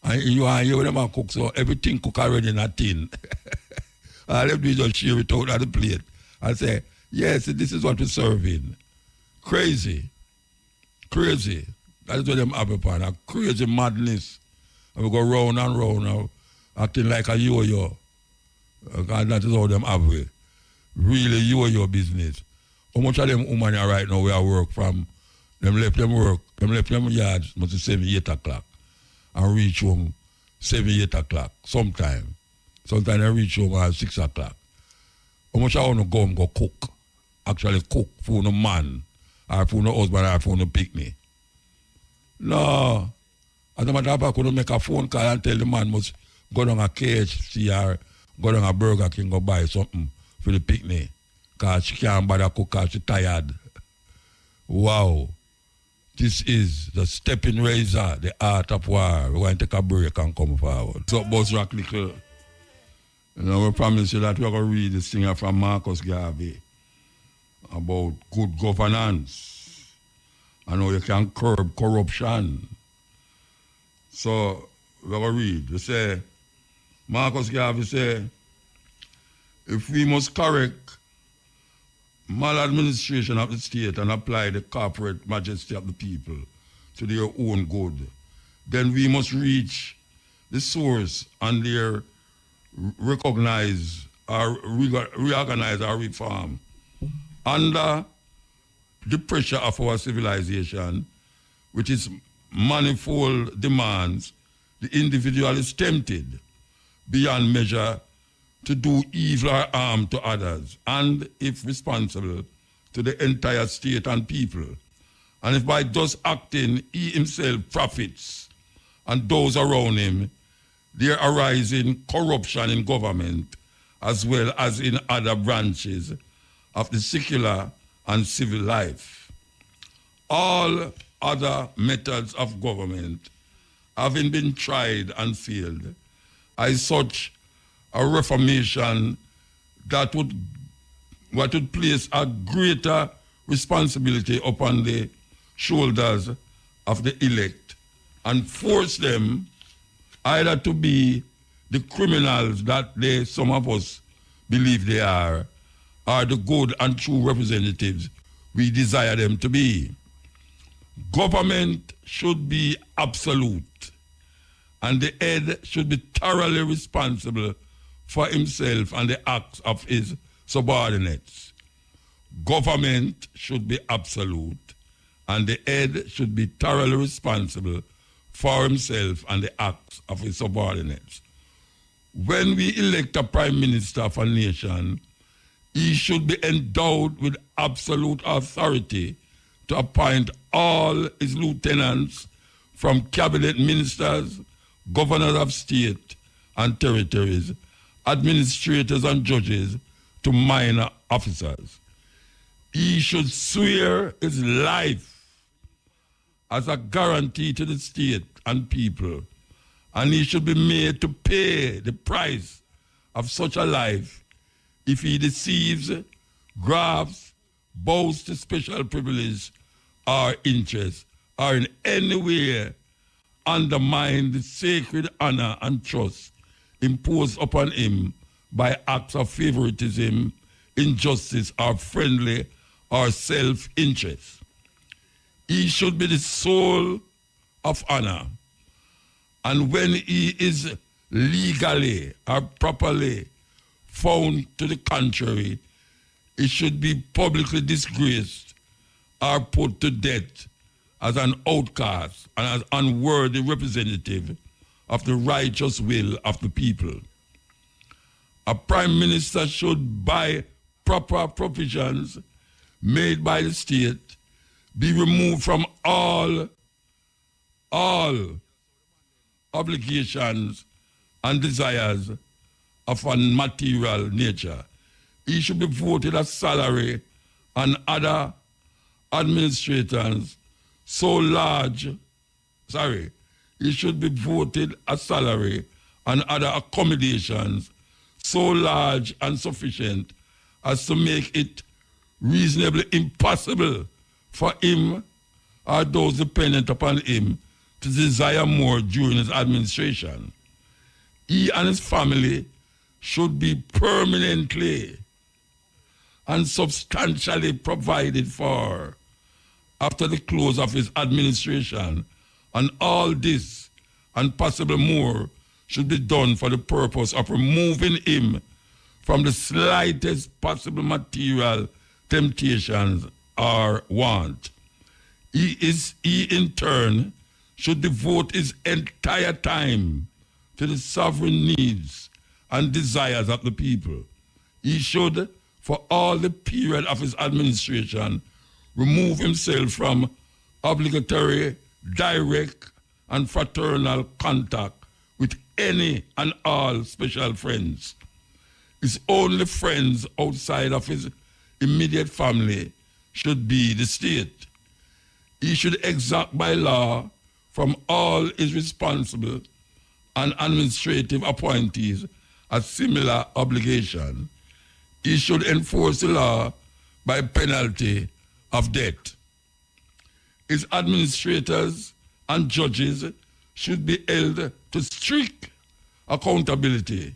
And you are here with them and cook, so everything cook already in a tin. And let me just share it out on the plate. I say, yes, this is what we're serving. Crazy. Crazy. That's what them have upon. A crazy madness. And we go round and round now, acting like a yo-yo. And that is how them have it. Really yo-yo business. How much of them women are right now where I work from? Them left them work. Them left them yards must be 7, 8 o'clock. And reach home 7, 8 o'clock. Sometimes they reach home at 6 o'clock. How much I want to go and go cook? Actually cook for no man, or for no husband, or for no picnic. No. As a matter of fact, I couldn't make a phone call and tell the man must go down a KFC or go down a Burger King go buy something for the picnic. Because she can't bother cook because she's tired. Wow. This is the stepping razor, the art of war. We're going to take a break and come forward. So, Buzz Rock Little, you know, we promise you that we're going to read this thing from Marcus Garvey about good governance and how you can curb corruption. So, we're going to read. They say, Marcus Garvey say, if we must correct maladministration of the state and apply the corporate majesty of the people to their own good, then we must reach the source and their reorganize our reform. Under the pressure of our civilization, which is manifold demands, the individual is tempted beyond measure to do evil or harm to others, and if responsible, to the entire state and people. And if by thus acting he himself profits and those around him, there arising corruption in government as well as in other branches of the secular and civil life. All other methods of government having been tried and failed, as such a reformation that would place a greater responsibility upon the shoulders of the elect and force them either to be the criminals that some of us believe they are, or the good and true representatives we desire them to be. Government should be absolute, and the head should be thoroughly responsible for himself and the acts of his subordinates. Government should be absolute, and the head should be thoroughly responsible for himself and the acts of his subordinates. When we elect a prime minister of a nation, he should be endowed with absolute authority to appoint all his lieutenants, from cabinet ministers, governors of state and territories, administrators and judges, to minor officers. He should swear his life as a guarantee to the state and people, and he should be made to pay the price of such a life if he deceives, grabs, boasts special privilege or interest, or in any way undermine the sacred honor and trust imposed upon him by acts of favoritism, injustice or friendly or self-interest. He should be the soul of honor. And when he is legally or properly found to the contrary, he should be publicly disgraced or put to death as an outcast and as unworthy representative of the righteous will of the people. A prime minister should, by proper provisions made by the state, be removed from all obligations and desires of a material nature. He should be voted a salary and other administrators so large, he should be voted a salary and other accommodations so large and sufficient as to make it reasonably impossible for him or those dependent upon him to desire more during his administration. He and his family should be permanently and substantially provided for after the close of his administration, and all this and possibly more should be done for the purpose of removing him from the slightest possible material temptations or want. He in turn should devote his entire time to the sovereign needs and desires of the people. He should, for all the period of his administration, remove himself from obligatory, direct, and fraternal contact with any and all special friends. His only friends outside of his immediate family should be the state. He should exact by law from all his responsible and administrative appointees a similar obligation. He should enforce the law by penalty of death. His administrators and judges should be held to strict accountability,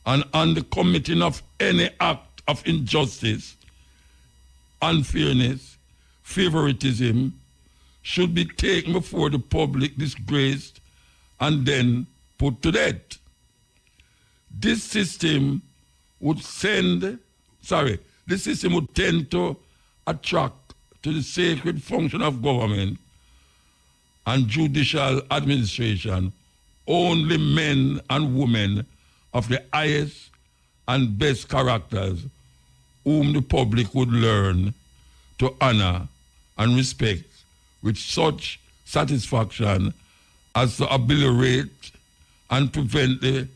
and on the committing of any act of injustice, unfairness, favoritism, should be taken before the public, disgraced, and then put to death. This system would tend to attract to the sacred function of government and judicial administration only men and women of the highest and best characters whom the public would learn to honor and respect with such satisfaction as to obligate and prevent the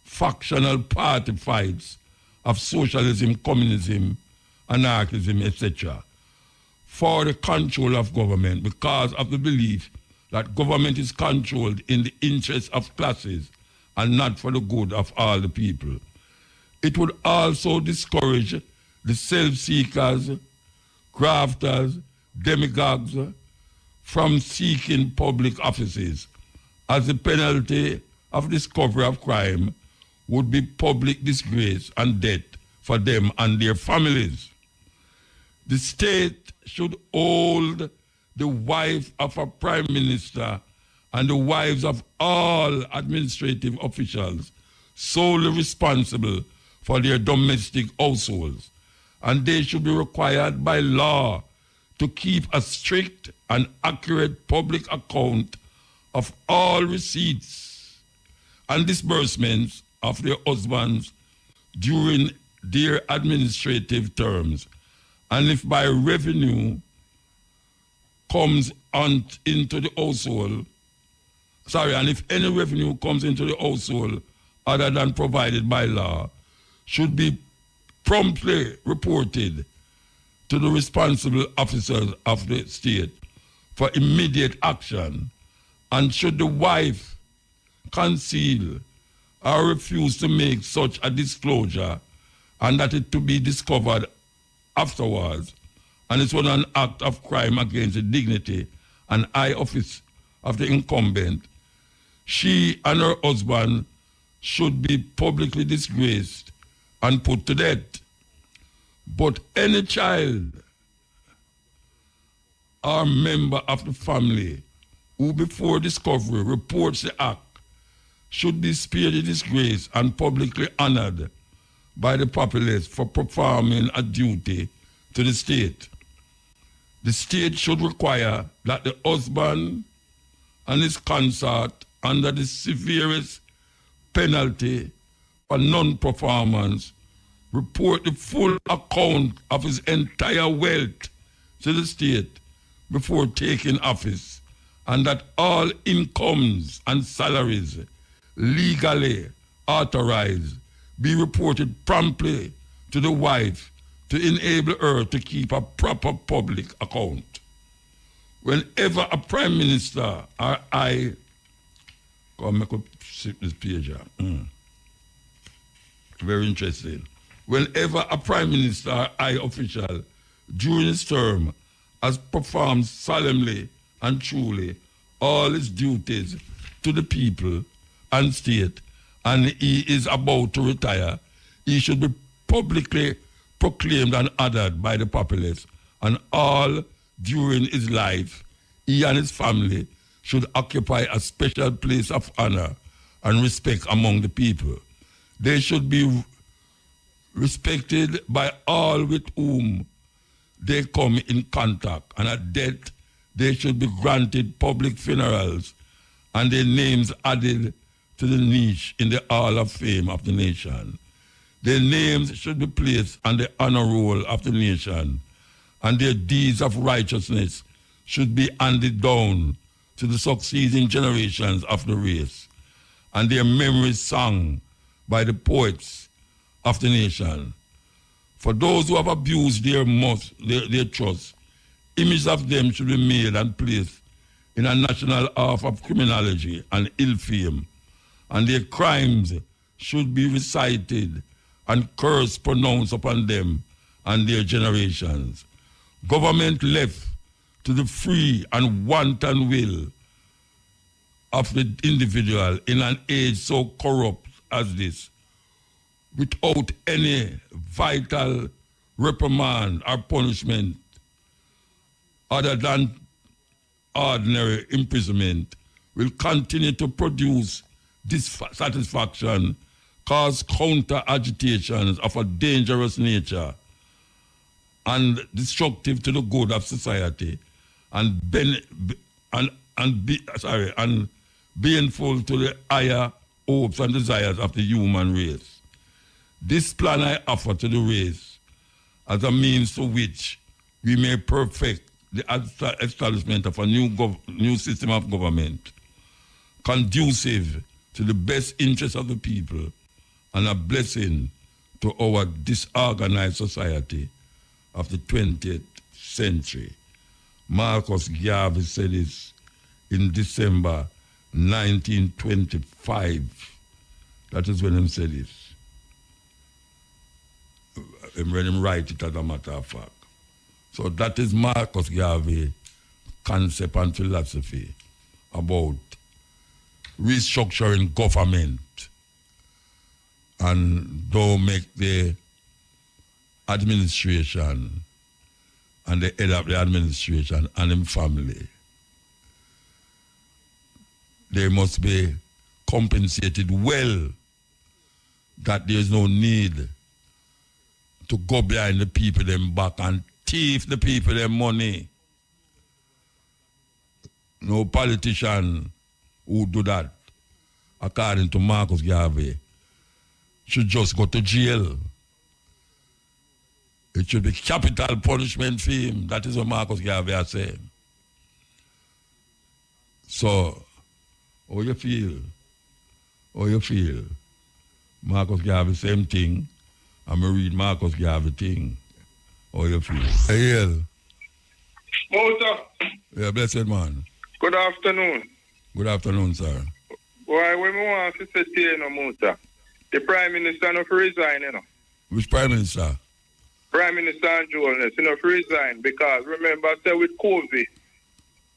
factional party fights of socialism, communism, anarchism, etc. for the control of government, because of the belief that government is controlled in the interest of classes and not for the good of all the people. It would also discourage the self-seekers, grafters, demagogues from seeking public offices, as the penalty of discovery of crime would be public disgrace and death for them and their families. The state should hold the wife of a prime minister and the wives of all administrative officials solely responsible for their domestic households, and they should be required by law to keep a strict and accurate public account of all receipts and disbursements of their husbands during their administrative terms, and if by revenue comes into the household, and if any revenue comes into the household other than provided by law, should be promptly reported to the responsible officers of the state for immediate action, and should the wife conceal or refuse to make such a disclosure, and that it to be discovered afterwards, and it was an act of crime against the dignity and high office of the incumbent, she and her husband should be publicly disgraced and put to death. But any child or member of the family who before discovery reports the act should be spared the disgrace and publicly honored by the populace for performing a duty to the state. The state should require that the husband and his consort, under the severest penalty for non-performance, report the full account of his entire wealth to the state before taking office, and that all incomes and salaries legally authorized be reported promptly to the wife to enable her to keep a proper public account. Whenever a prime minister or come make up this page here. Very interesting. Whenever a prime minister or official during his term has performed solemnly and truly all his duties to the people and state, and he is about to retire, he should be publicly proclaimed and honored by the populace, and all during his life, he and his family should occupy a special place of honor and respect among the people. They should be respected by all with whom they come in contact, and at death they should be granted public funerals and their names added to the niche in the Hall of Fame of the nation. Their names should be placed on the honor roll of the nation, and their deeds of righteousness should be handed down to the succeeding generations of the race, and their memories sung by the poets of the nation. For those who have abused their trust, images of them should be made and placed in a national half of criminology and ill fame, and their crimes should be recited and curse pronounced upon them and their generations. Government left to the free and wanton will of the individual in an age so corrupt as this, without any vital reprimand or punishment other than ordinary imprisonment, will continue to produce dissatisfaction, cause counter-agitations of a dangerous nature and destructive to the good of society, and baneful to the higher hopes and desires of the human race. This plan I offer to the race as a means to which we may perfect the establishment of a new system of government conducive to the best interests of the people and a blessing to our disorganized society of the 20th century. Marcus Garvey said this in December 1925. That is when he said this. When he write it, as a matter of fact. So that is Marcus Garvey concept and philosophy about restructuring government and don't make the administration and the head of the administration and him family. They must be compensated well, that there is no need to go behind the people them back and thief the people their money. No politician who do that, according to Marcus Garvey, should just go to jail. It should be capital punishment for him. That is what Marcus Garvey has said. So, how you feel? How you feel? Marcus Garvey, same thing. I'm going to read Marcus Garvey thing. How you feel? Hey, Muta. Yeah, blessed man. Good afternoon. Good afternoon, sir. Why, when we want to say to you, Muta, the Prime Minister not resign, you know. Which Prime Minister? Prime Minister Jones, you know, resign because remember, say with COVID,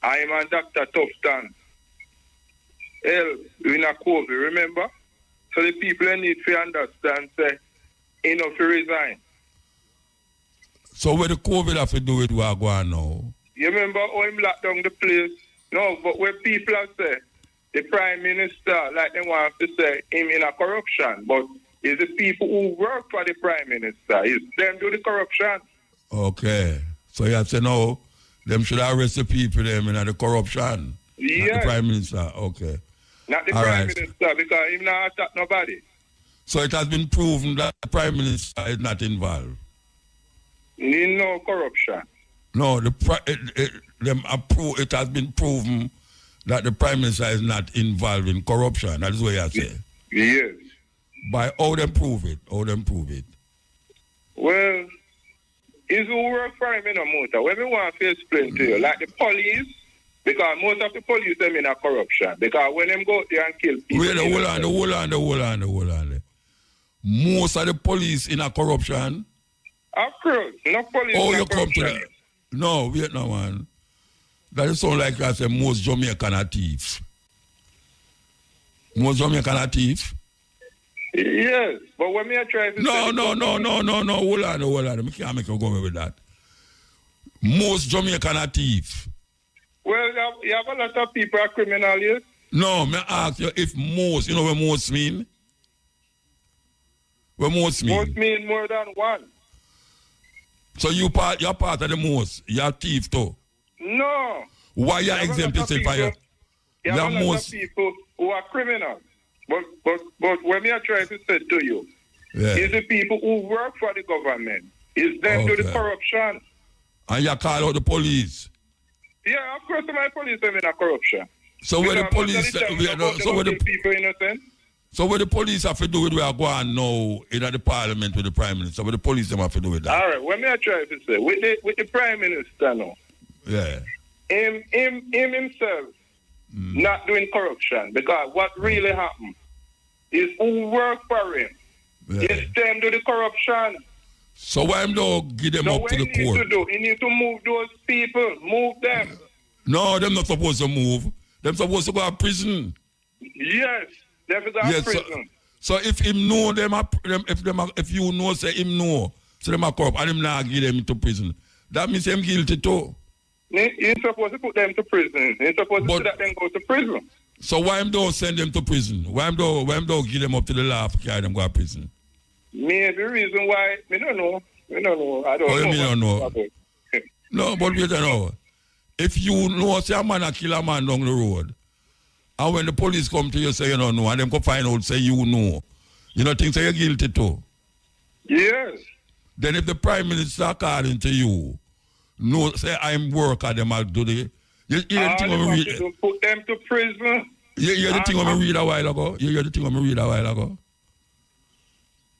I am a Dr. Tufton. Hell, we not COVID, remember? So the people need to understand, say, enough to resign. So what the COVID have to do with what go on now? You remember how him locked down the place? No, but where people have said the Prime Minister, like they want to say him in a corruption, but it's the people who work for the Prime Minister. It's them do the corruption. Okay. So you have to know them should arrest the people them in the corruption. Yes. Not the Prime Minister. Okay. Not the All Prime right. Minister, because he not attack nobody. So it has been proven that the Prime Minister is not involved. He no corruption. No, it has been proven that the Prime Minister is not involved in corruption. That is what you say. Yes. By how them prove it? How them prove it? Well, it's who work for him in a motor. When we want to explain to you, like the police, because most of the police them in a corruption. Because when them go out there and kill people. Wait, hold on. Most of the police in a corruption. Of course, no police Oh, in you a come to corruption. that? No, wait no man. That is sound like I say most Jamaican are thieves. Most Jamaican are thieves. Yes, but when me I try to No, say hold on. I can't make you go away with that. Most Jamaican are thieves. well, you have a lot of people are criminal, yes? No, me ask you if most, you know what most mean? What most mean? Most mean more than one. So you're part of the most. You're a thief too. No. Why you You have a exempt lot of yourself? people- You have You're a lot most. of people who are criminals. But when me I try to say to you, Yeah. it's the people who work for the government. It's them do the Okay. corruption. And you call out the police. Yeah, of course my police them in a corruption. So where the Because most police, of the time, so where kill the, people innocent. so where the police have to do with where go on now in the parliament with the prime minister? Where the police them have to do with that? All right, when me I try to say with the prime minister now, Yeah. him himself not doing corruption, because what really happened is who work for him. Yeah. It's them do the corruption. So why him don't give them So up what to he the need court? to do, he need to move those people, move them. No, them not supposed to move. Them supposed to go to prison. Yes, they have to go to Yes, prison. So if him know if you know say him know, so them are corrupt and him not give them to prison, that means him guilty too. He's supposed to put them to prison. He's supposed to let them go to prison. So why him don't send them to prison? Why him don't give them up to the law to carry them go to prison? Maybe the reason why, I don't know. I don't Oh, you know. mean you don't know? about it. No, but wait a know. If you know say a man a kill a man down the road, and when the police come to you say you don't know, and them go find out say you know, you don't think say you're guilty too? Yes. Then if the Prime Minister according to you, no say I'm work at them I'll do the you hear the thing when we read to put them to prison. you hear the thing when we read a while ago? You hear the thing when we read a while ago?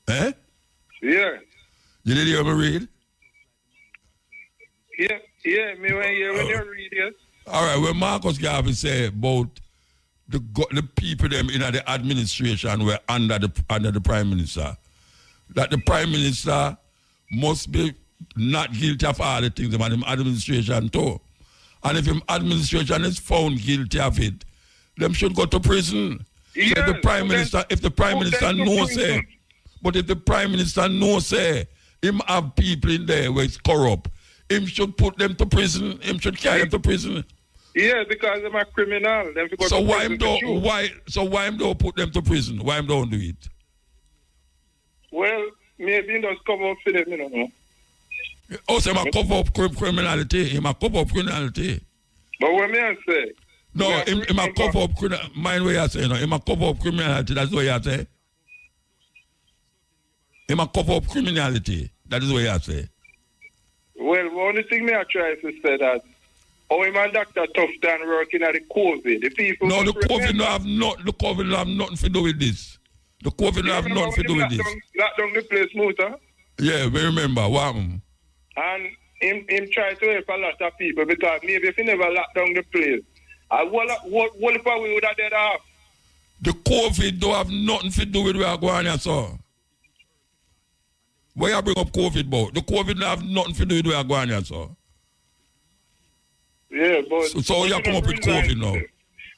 Eh? Yeah. You did hear me read? Yeah, me when you read it. All right, when Marcus Garvey say about the people them in the administration were under the Prime Minister, that the Prime Minister must be not guilty of all the things them and him administration too. And if him administration is found guilty of it, them should go to prison. Yes, so if the Prime Minister knows say, but if the Prime Minister knows say, him have people in there where it's corrupt, him should put them to prison. Him should carry them to prison. Yeah, because they're a criminal. Them So why him don't put them to prison? Why him don't do it? Well, maybe he does cover up for them, you know. Oh, so him a cover up criminality. Him a cover up criminality. But what me I say? No, him a cover up criminality. Mind what you say, no. Him a cover up criminality. That's what you say. Him a cover up criminality. That is what you say. Well, the only thing me I try to say that, oh, him and Dr. Tufton working at the COVID. The people. No, the COVID no have nothing to do with this. The COVID no have nothing to do with this. Lock down the place, muta. Yeah, we remember. What happened? And him try to help a lot of people, because maybe if he never lock down the place, what if we would have dead off? The COVID don't have nothing to do with where I go on here, sir. Why you bring up COVID about? The COVID don't have nothing to do with where I go on here, sir. Yeah, but... So you come up with COVID now?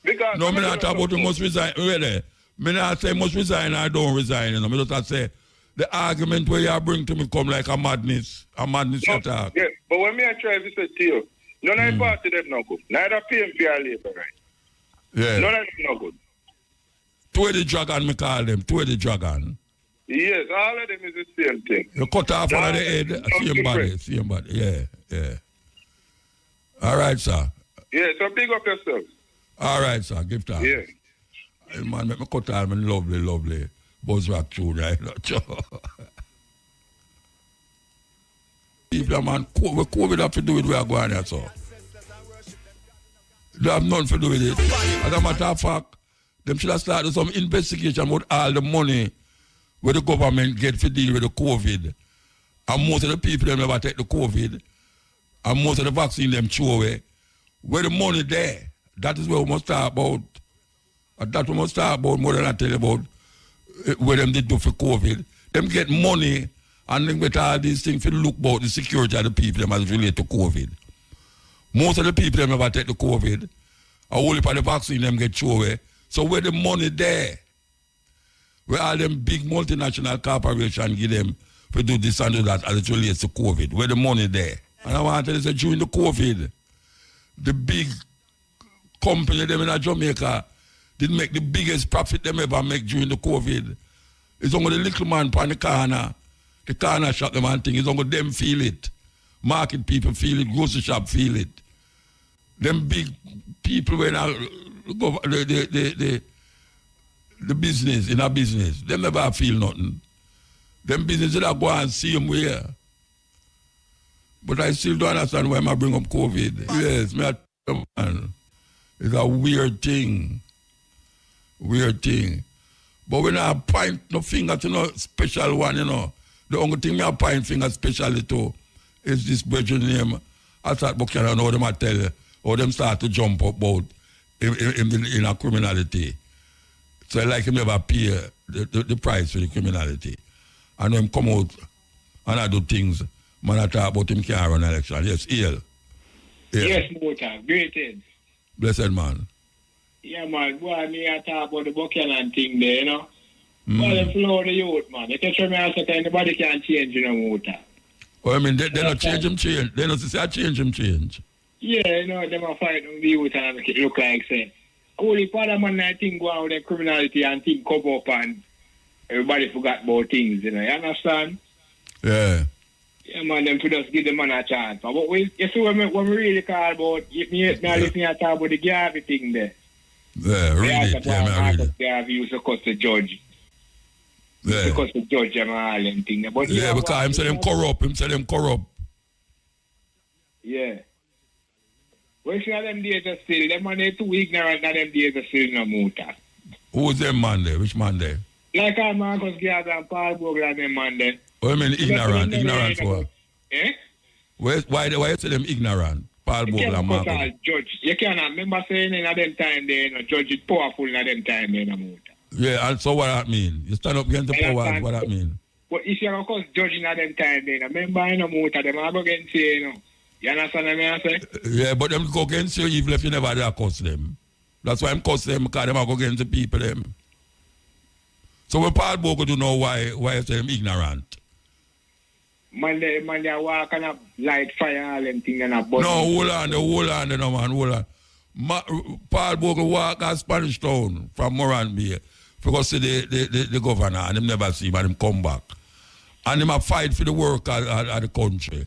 Because... No, me not talk about you must resign. Really? Me not say must resign or don't resign. You know? Me just say the argument where you bring to me come like a madness attack. Yeah, but when me I try to say to you, none of the party them no good. Neither PMP or Labour, right? Yeah. None of them no good. Two of the dragon, me call them. Two of the dragon. Yes, all of them is the same thing. You cut off one of the head, same body. Yeah. All right, sir. Yeah, so big up yourself. All right, sir. Give time. Yeah. Hey, man, make me cut off my lovely buzz rock tune, right? People, man, with COVID have to do with where I go on here, so. They have nothing to do with it. As a matter of fact, them should have started some investigation about all the money where the government get to deal with the COVID. And most of the people them never take the COVID. And most of the vaccine them throw away. Where the money there, that is where we must talk about. And that we must talk about more than I tell you about where them did do for COVID. Them get money and then get all these things to look about the security of the people them as related to COVID. Most of the people them never take the COVID. And only for the vaccine them get thrown away. So where the money there, where all them big multinational corporations give them to do this and do that as it relates to COVID, where the money there. And I want to tell you that during the COVID, the big company them in Jamaica did make the biggest profit them ever make during the COVID. It's only the little man on the corner shop them and thing, it's only them feel it. Market people feel it, grocery shop feel it. Them big people when the business, in a business, them never feel nothing. Them businesses that go and see them where. But I still don't understand why I bring up COVID. Yes, man. It's a weird thing. But when I point no finger to no special one, the only thing I point finger specially to is this brethren name. I start booking and how them I tell you, how them start to jump up about in a criminality. So I like him never pay the price for the criminality. And when him come out and I do things, man I talk about him can't run election. Yes, EL. Yes, Muta. Greetings. Blessed man. Yeah, man. Boy, me I talk about the Buchanan thing there, Well, they flow the youth, man. They tell me also anybody can change, Muta. Well, I mean, they don't change. They don't say change. Yeah, them are fighting on the youth and make it look like, say, only part of man I think go out with the criminality and think cover up and everybody forgot about things, you understand? Yeah. Yeah, man, them to just give the man a chance. But you see when we really call about, me listen to talk about the Garvey thing there. Yeah, read it. Yeah, read it. Garvey used to cuss the judge. Yeah. Because the judge and all them thing. But yeah, because him say them corrupt. Yeah. Well, see, them days are still, them man, they too ignorant that them days are still no Muta. Who's them man there? Which man there? Like Marcus Garvey and Paul Bogle and them man there. Oh, I mean ignorant for? Eh? Why you say them ignorant? Paul Bogle and Marcus. Judge. You cannot remember saying in them time there, judge is powerful in them time there, Muta. Yeah, and so what that mean? You stand up against the power, what that mean? But if you're of course judging at them time there, remember Muta, them are going to say, You understand what I say? Yeah, but them go against you even if you never dare cuss them. That's why I'm cuss them, because them are go against the people them. So when Paul Bogle do know why I say them ignorant. Man, they walk and a light fire and thing and a button. No, hold on. Paul Bogle walk at Spanish Town from Moranbay because see the governor and him never see him and him come back. And him a fight for the work of the country.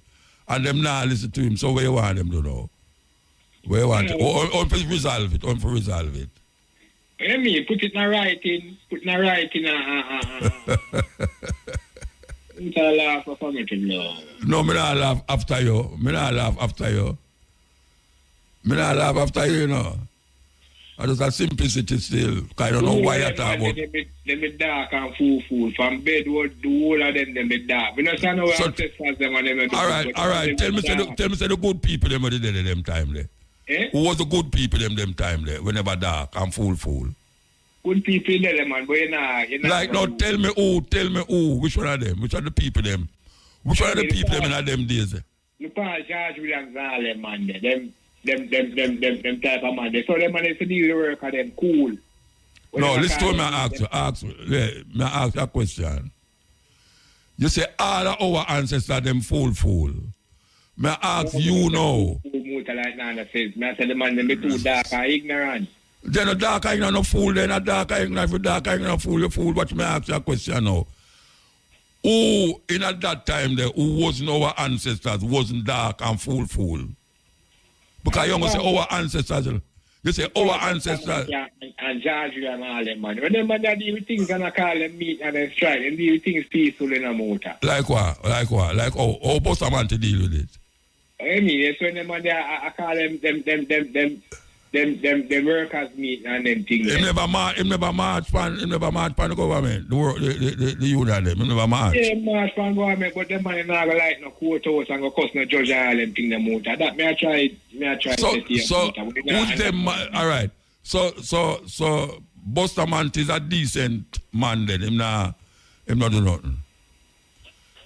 And them now listen to him. So where you want them to know? Where you want it? Or resolve it. I mean, put it in writing. I'll laugh for me to know. No, me not laugh after you. I just have simplicity still. I don't know why you talk about. They be dark and fool. From bed, the whole of them be dark. We don't know where ancestors them and them. All right. Tell me, say the good people them did at them time there. Eh? Who was the good people them time there? Whenever dark and fool. Good people there, man, but you know. Like, no, tell me who. Which one of them? Which are the people them? Which one of the people them in them days? The Paul George Williams all them, man, them type of man. So them man is to do the work of them cool. No, listen to me, I ask you a question. You say all of our ancestors them fool. May I ask you now. Muta like Nana says. I said the man them be too dark and ignorant. Then a dark ignorant no fool, then a dark ignorant, if a dark ignorant fool, you fool. But may I ask you a question now. Who in at that time there, who wasn't our ancestors, wasn't dark and fool? Because you must say our ancestors. You say our ancestors. And George and all them man. When them man that deal with things and I call them meet and then strike, and deal with things peaceful in a motor. Like what? Like how Bustamante deal with it? I mean, it's when them man there, I call them workers meet and them things. Him never march pan the government, the union them. Him never march. Yeah, march pan government, but them man not go like no courthouse and go cost no judge and all them thing the motor. That me I try. So who's them? All right. So Bustamante is a decent man then. Him not do nothing.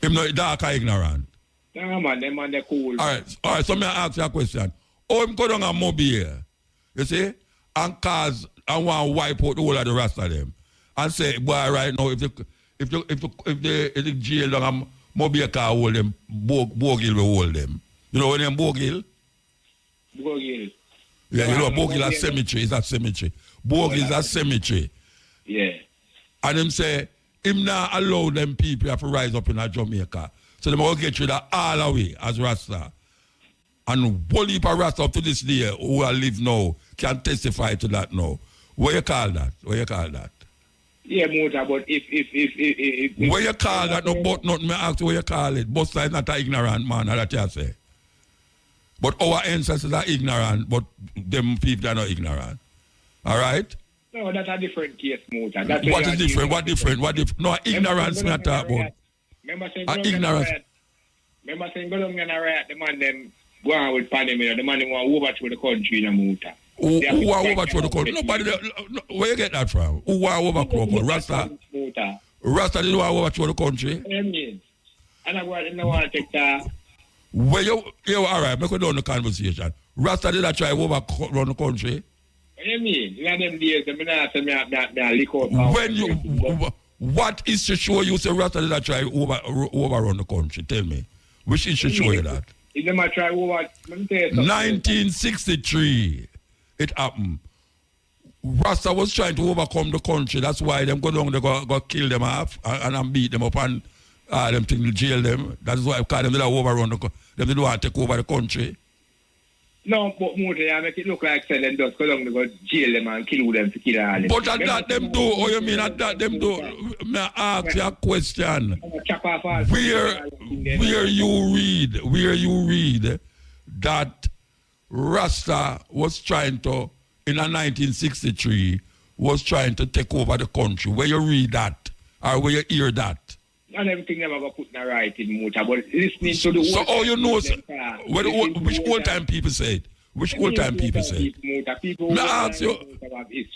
Him not dark or ignorant. Nah man, them man they cool. All right. So me I ask you a question. Oh, him go down a Mobile, you see, and cause I want to wipe out the whole of the rest of them, and say, boy, right now if the jail down a Mobile car hold them, Bogil will hold them. You know when them Bogil? Bogil. Yeah, you know Bogil a cemetery. It's a cemetery. Bogil is a cemetery. Yeah. And him say him not allow them people to rise up in a Jamaica. So they will get rid of all the way as Rasta. And whole heap of Rasta up to this day who are live now can testify to that now. What you call that? Yeah, Muta, but if what you call that? No, but not me ask you what you call it. Buster is not an ignorant man, that you say. But our ancestors are ignorant, but them people are not ignorant. All right? No, that's a different case, Muta. What is different? What different? No, ignorance not talk about. Remember saying ignorance. Remember saying go down and riot, the man them go on with pandemic, the man them want to overthrow the country in a Muta. Who want to overthrow the country? Nobody. Where you get that from? Who want to overthrow the country? Rasta? Rasta didn't want to overthrow the country? And I want to take that. Well, you all right, make we down the conversation. Rasta did I try to overrun the country? What do you mean? In them days, I lick out. When you, what is to show you say Rasta did I try to overrun the country? Tell me. Which is to show you that? If them try over, 1963, it happened. Rasta was trying to overcome the country. That's why them go down, they go kill them off and beat them up and them thing to jail them. That's why because them did overrun the country. Them did want to take over the country. No, but more than make it look like say them just go down, they go jail them and kill them to kill all them. But that them do, oh you mean that them do? May I ask you a question? Where you read that Rasta was trying to, in 1963, was trying to take over the country. Where you read that? Or where you hear that? Not everything never go put in the writing, Muta, but listening to the so all you know is which old time people say it? Which old time people say it? May I ask you?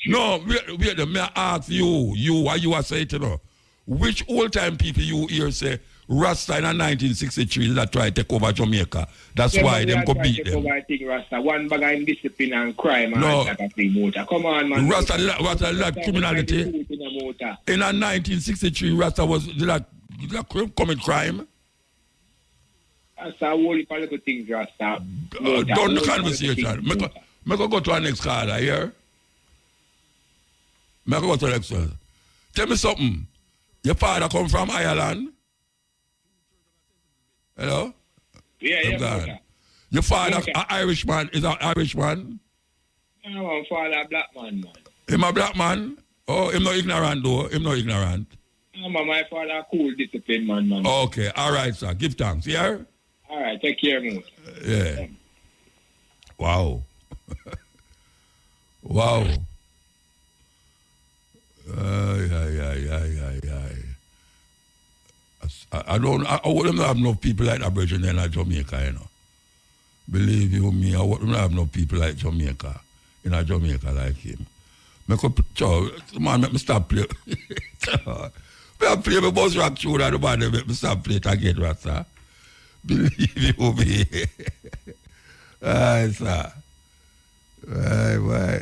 No, wait, may I ask you what you are saying to know? Which old time people you hear say Rasta in 1963 that try to take over Jamaica? That's why them go beat them. Rasta, one bag of discipline and crime and that thing, Muta. Come on, man. Rasta did that criminality. In 1963, Rasta did that commit crime. That's a whole heap of little things, Rasta. Done the conversation. Make go to our next card, here. Make go to the next one. Tell me something. Your father come from Ireland? Hello? Yeah. Your father, an Irishman, is an Irishman? No, my father a black man. Him a black man? Oh, him not ignorant though. Him not ignorant. No, my father a cool, disciplined man. Okay, all right, sir. Give thanks, yeah? All right, take care, man. Yeah. Wow. Wow. I wouldn't have no people like that Virgin in Jamaica, you know. Believe you me, I wouldn't have no people like Jamaica in a Jamaica like him. Man, let me stop playing. I play my bus rock through that band, make me stop playing it again, right, sir? Believe you me. Aye, sir. Why?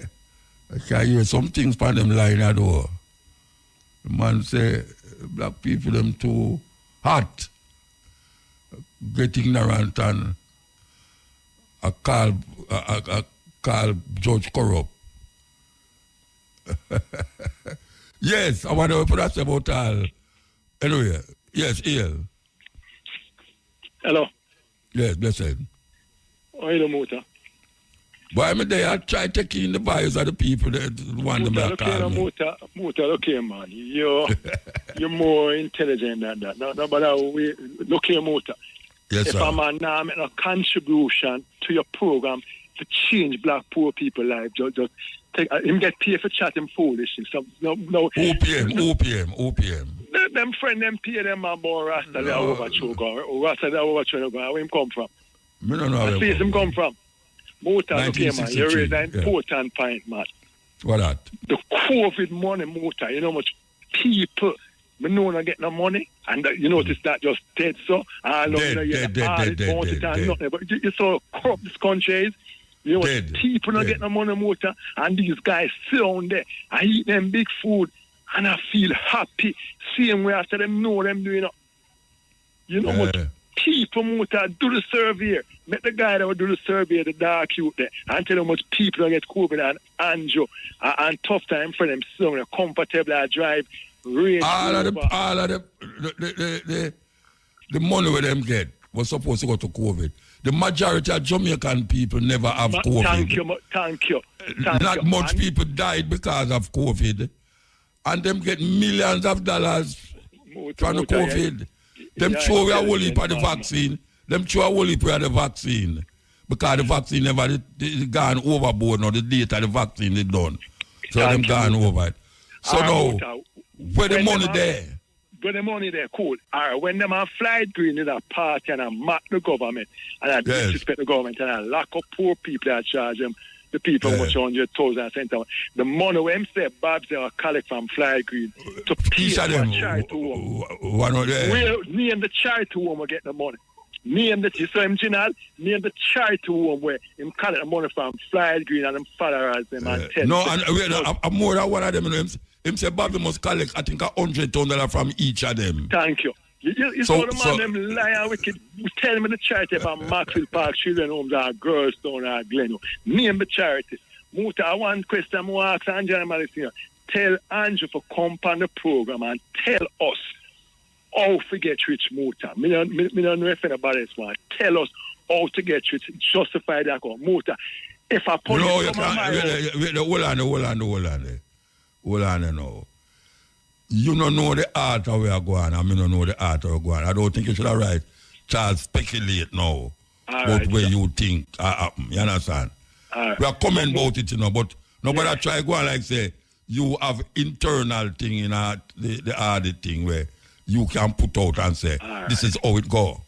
I can hear some things from them line at door. The man say, black people them too hot, get ignorant and call Judge corrupt. Yes, I want to put that about all. Anyway, yes, Ian. Hello. Yes, blessed. How are you, Muta? But I'm there, I try to take in the bias of the people that want them to call me. Muta, look here, man. You're more intelligent than that. No, but look here, Muta. Yes, if sir. a man now make a contribution to your program to change black poor people life, just take him get paid for chatting foolishness. So, no. OPM. Them friend them pay them man more Rasta they overthrow go. Rasta they overthrow go. Where him come from? Me don't know where him come from. Muta, look here, man. You raise an important point, man. What that? The COVID money, Muta. You know how much people we know not get no money, and you notice that just dead. So I know dead. Nothing. But you saw corrupt this country is. You know, people not get no money, Muta, and these guys sit down there. I eat them big food, and I feel happy. Same way after them know them doing it. You know what? People, Muta, do the survey. Make the guy that will do the survey, the dark youth there, and tell them how much people get COVID and Anjo and tough time for them. So they're comfortable, I drive. All of the money where them get was supposed to go to COVID. The majority of Jamaican people never have COVID. Thank you. Not much people died because of COVID. And them get millions of dollars from the COVID. Them throw a whole heap of the vaccine. Them throw a whole heap of the vaccine. Because the vaccine never gone overboard now. The date of the vaccine is done. So them gone over it. So now, where the money there? Where the money there, cool. All right, when them are flight green in a party and I mock the government and I disrespect the government and I lock up poor people that charge them, the people much 100,000 cents. The money when say Babs they are collect from flight green to pay for charity home. Name the charity home will get the money. Name the name the charity home where him collect the money from flight green and them followers them and tell. No, and I'm more than one of them. Him say Bobby must collect, I think, $100 from each of them. Thank you. You saw the man, them liar wicked. Tell me the charity about Maxwell Park, Children Homes, or Girls Town, or Glenwood. Name the charity. Muta, one question I want to ask Angela Malisina. Tell Andrew to come on the program and tell us how to get rich, Muta. Me don't know anything about this one. Tell us how to get rich. Justify that. Muta, if I put no, you can't. Hold on now. You don't know the art of where I go on, and I don't know the art of where I go on. I don't think you should have right. Child speculate now about where you think happen. You understand? We are commenting about it, you know, but nobody try go on like say you have internal thing in the audit thing where you can put out and say this is how it go.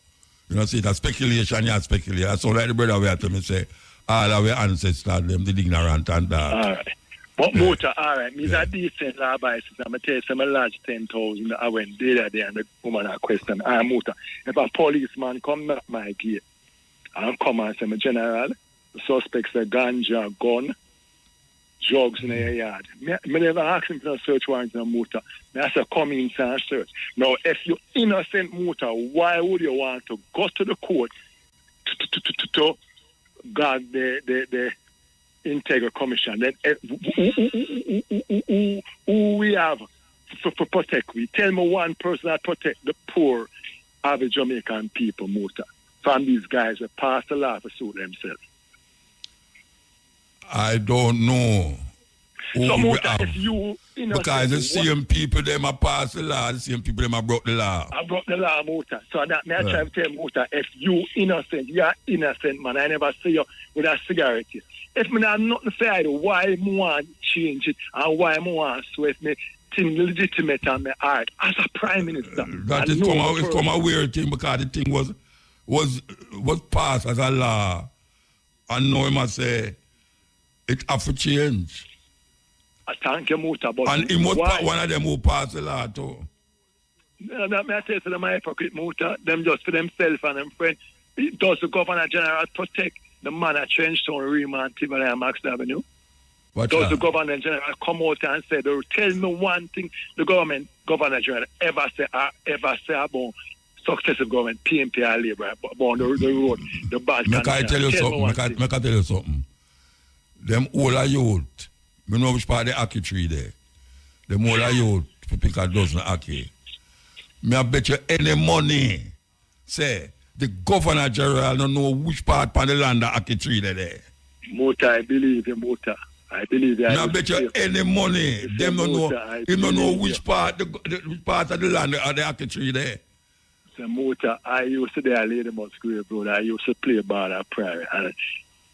You know, see that speculation, you speculate. That's all like the brother we have to me say all our ancestors, them the ignorant and that. All right. But Muta, all right, me that decent law biases. I'm going to tell you some large 10,000 I went there and the woman a question. Muta, if a policeman come knock my gate and come and say, General, the suspects say ganja, gun, drugs in your yard. Me never ask him for a search warrant in a Muta. I say, come inside and search. Now, if you're innocent, Muta, why would you want to go to the court to guard the Integral Commission? Then who we have for protect we? Tell me one person that protect the poor average Jamaican people, Muta, from these guys that pass the law to suit themselves. I don't know. So Muta, if you because the same people them are pass the law, the same people them are broke the law. I broke the law, Muta. So that me I try to tell Muta, if you innocent, you are innocent, man. I never see you with a cigarette. If me not nothing say why I want change it and why I want so if me thing legitimate and me art as a prime minister. That is come a weird thing because the thing was passed as a law and now I must say it have to change. Thank you, Muta. But and he must one of them who passed the law too. No, that may I tell you them hypocrite, Muta. Them just for themselves and them friends. Does the Governor General protect the man at Trenchtown, Remand, Tivoli and Max Avenue? Does the Governor General come out and say, tell me one thing the Governor General ever say about successive government, PNP and Labour, but on the road, the bad condition. I tell you something, I tell you something. Them older youth, you know which part of the Aki tree there. Them older youth, to pick a dozen Aki. Me I bet you any money, say, the Governor General don't know which part of the land the Aki tree there. Muta, I believe in Muta. I believe that. I bet you any money, them don't know. He don't know which part, which part of the land are the Aki tree there. So Muta, I used to there Lady Musgrave Road. I used to play ball at Prairie, and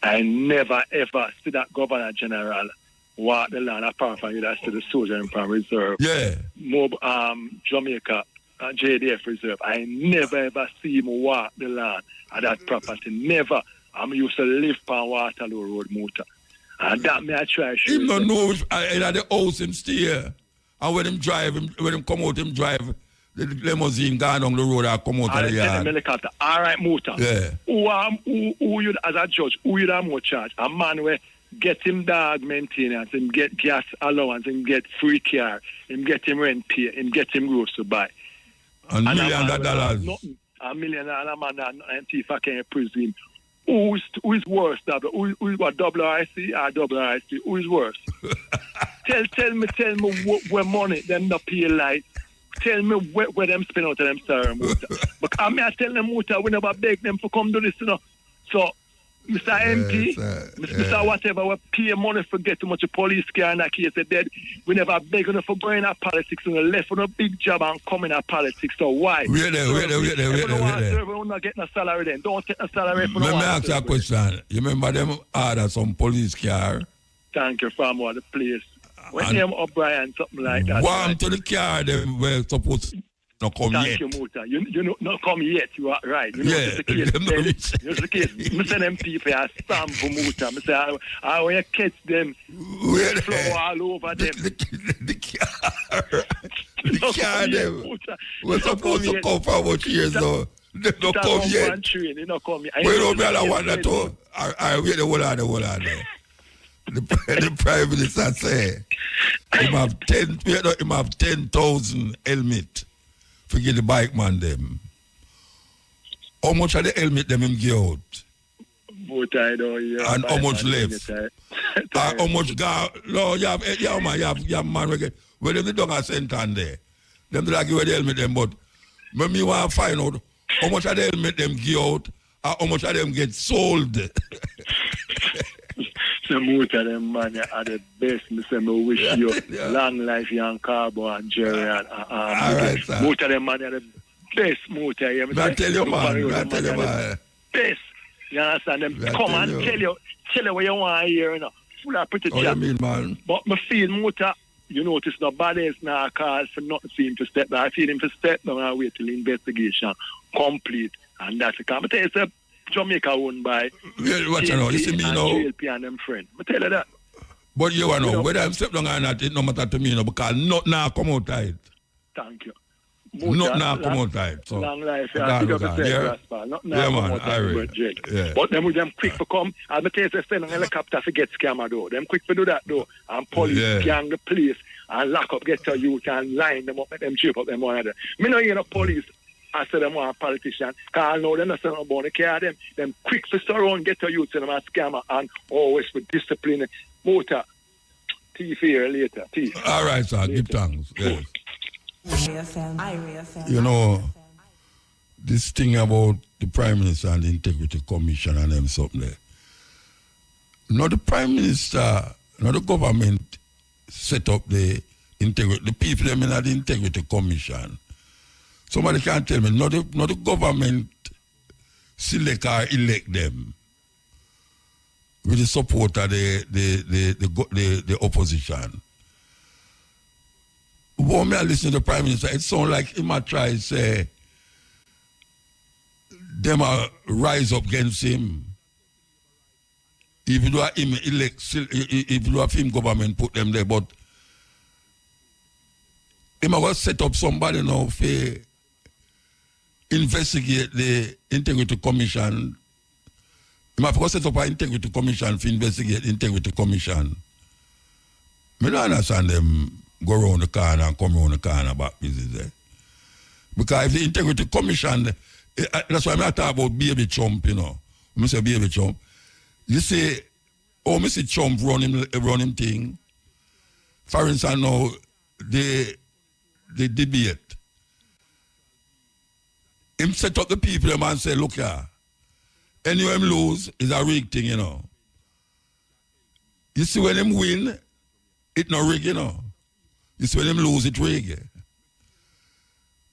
I never ever see that Governor General walk the land apart from that's to the Soldier Empire Reserve. Yeah. Jamaica, JDF Reserve. I never ever see him walk the land at that property. Never. I'm used to live on Waterloo Road, Muta. And that may I try. He don't know if at the house him stay here. And when him drive, when him come out, him drive the limousine gone down the road and come out of the yard. All right, Muta. Yeah. Who you as a judge, who you have more charge? A man where get him dog maintenance, him get gas allowance, him get free car, him get him rent pay, him get him groceries to buy. And $1 million. $1 million man and if I can presume. Who is worse, who is what WRIC or WRIC? Who is worse? tell me where money them not pay like. Tell me where them spend out of them sorry, Muta. But I tell them Muta, we never beg them to come do this, you know. So Mr. MP, Mr. Whatever, we pay money for get too much of police car in that case of dead. We never beg enough for going into politics and left on a big job and coming into politics. So why? Wait there. We're not getting a salary then. Don't take a salary for Let me ask you a question. You remember them order some police car? Thank you, farmer, the place. When name O'Brien, something like that. Warm to the car, they were supposed to not come yet. Thank you, Muta. You know, not come yet. You are right. You know, yeah, it's the case. It's the case. I say them people are stamp for Muta. I say, I want to catch them. Flow all over them. The car, them. We're supposed to come for about years, though. They don't come yet. They don't come yet. We don't be able to want that, too. I wait the whole on there. The Prime Minister say him have 10,000 helmet to get the bike man them. How much of the helmet them him give out? But I don't, yeah, and how much left? How much no, you have man where them don't have center on there. Them like give the helmet them, but when me want to find out how much of the helmet them give out and how much of them get sold. The Muta them man are the best. I wish you long life, young Carbo and Jerry and Muta them man are the best. Muta. I tell you man. Best. You understand them? Come and tell you what you want to hear. You know, full of pretty chat. You mean, man? But I feel Muta. You notice no bad is now cause for nothing seem to step down. I feel him to step down and wait till the investigation complete, and that's the come. I tell you, Jamaica owned by what you know, you see me now. JLP and them friends. I tell you that. But you know, whether I'm stepping down or not, it no matter to me, you know, because not now come out tight. Thank you. Not now come out tight. So long life, yeah. Not now come out tight. But them with them quick to come. I'll tell you, they send an helicopter to get scammer though. Them quick to do that though. And police gang the police and lock up, get to youth and line them up, make them chip up them one another. Me no hear no police. I said them want a politician. Because I know them not saying about the care them. Them quick to surround, get to youth and them a scammer and always with discipline. Motor. Tea here later. Tea. All right, sir. Later. Give thanks. Yes. You know, this thing about the Prime Minister and the Integrity Commission and them something there. Not the Prime Minister, not the government set up the integrity, the people them in the Integrity Commission. Somebody can tell me, not the government select or elect them with the support of the opposition. When I listen to the Prime Minister, it sounds like he might try to say them rise up against him. If you do him elect, if you have him government put them there, but he might set up somebody now for investigate the Integrity Commission. He might set up an Integrity Commission for investigate the Integrity Commission. I don't understand them go around the corner and come around the corner back business there. Because if the Integrity Commission, that's why I'm talking about baby Trump, you know. When I say baby Trump, you see, I see Trump run him thing. For instance, now, the debate. Him set up the people and say, look here, anyway him lose is a rigged thing, you know. You see when him win, it not rig, you know. You see when him lose, it rig.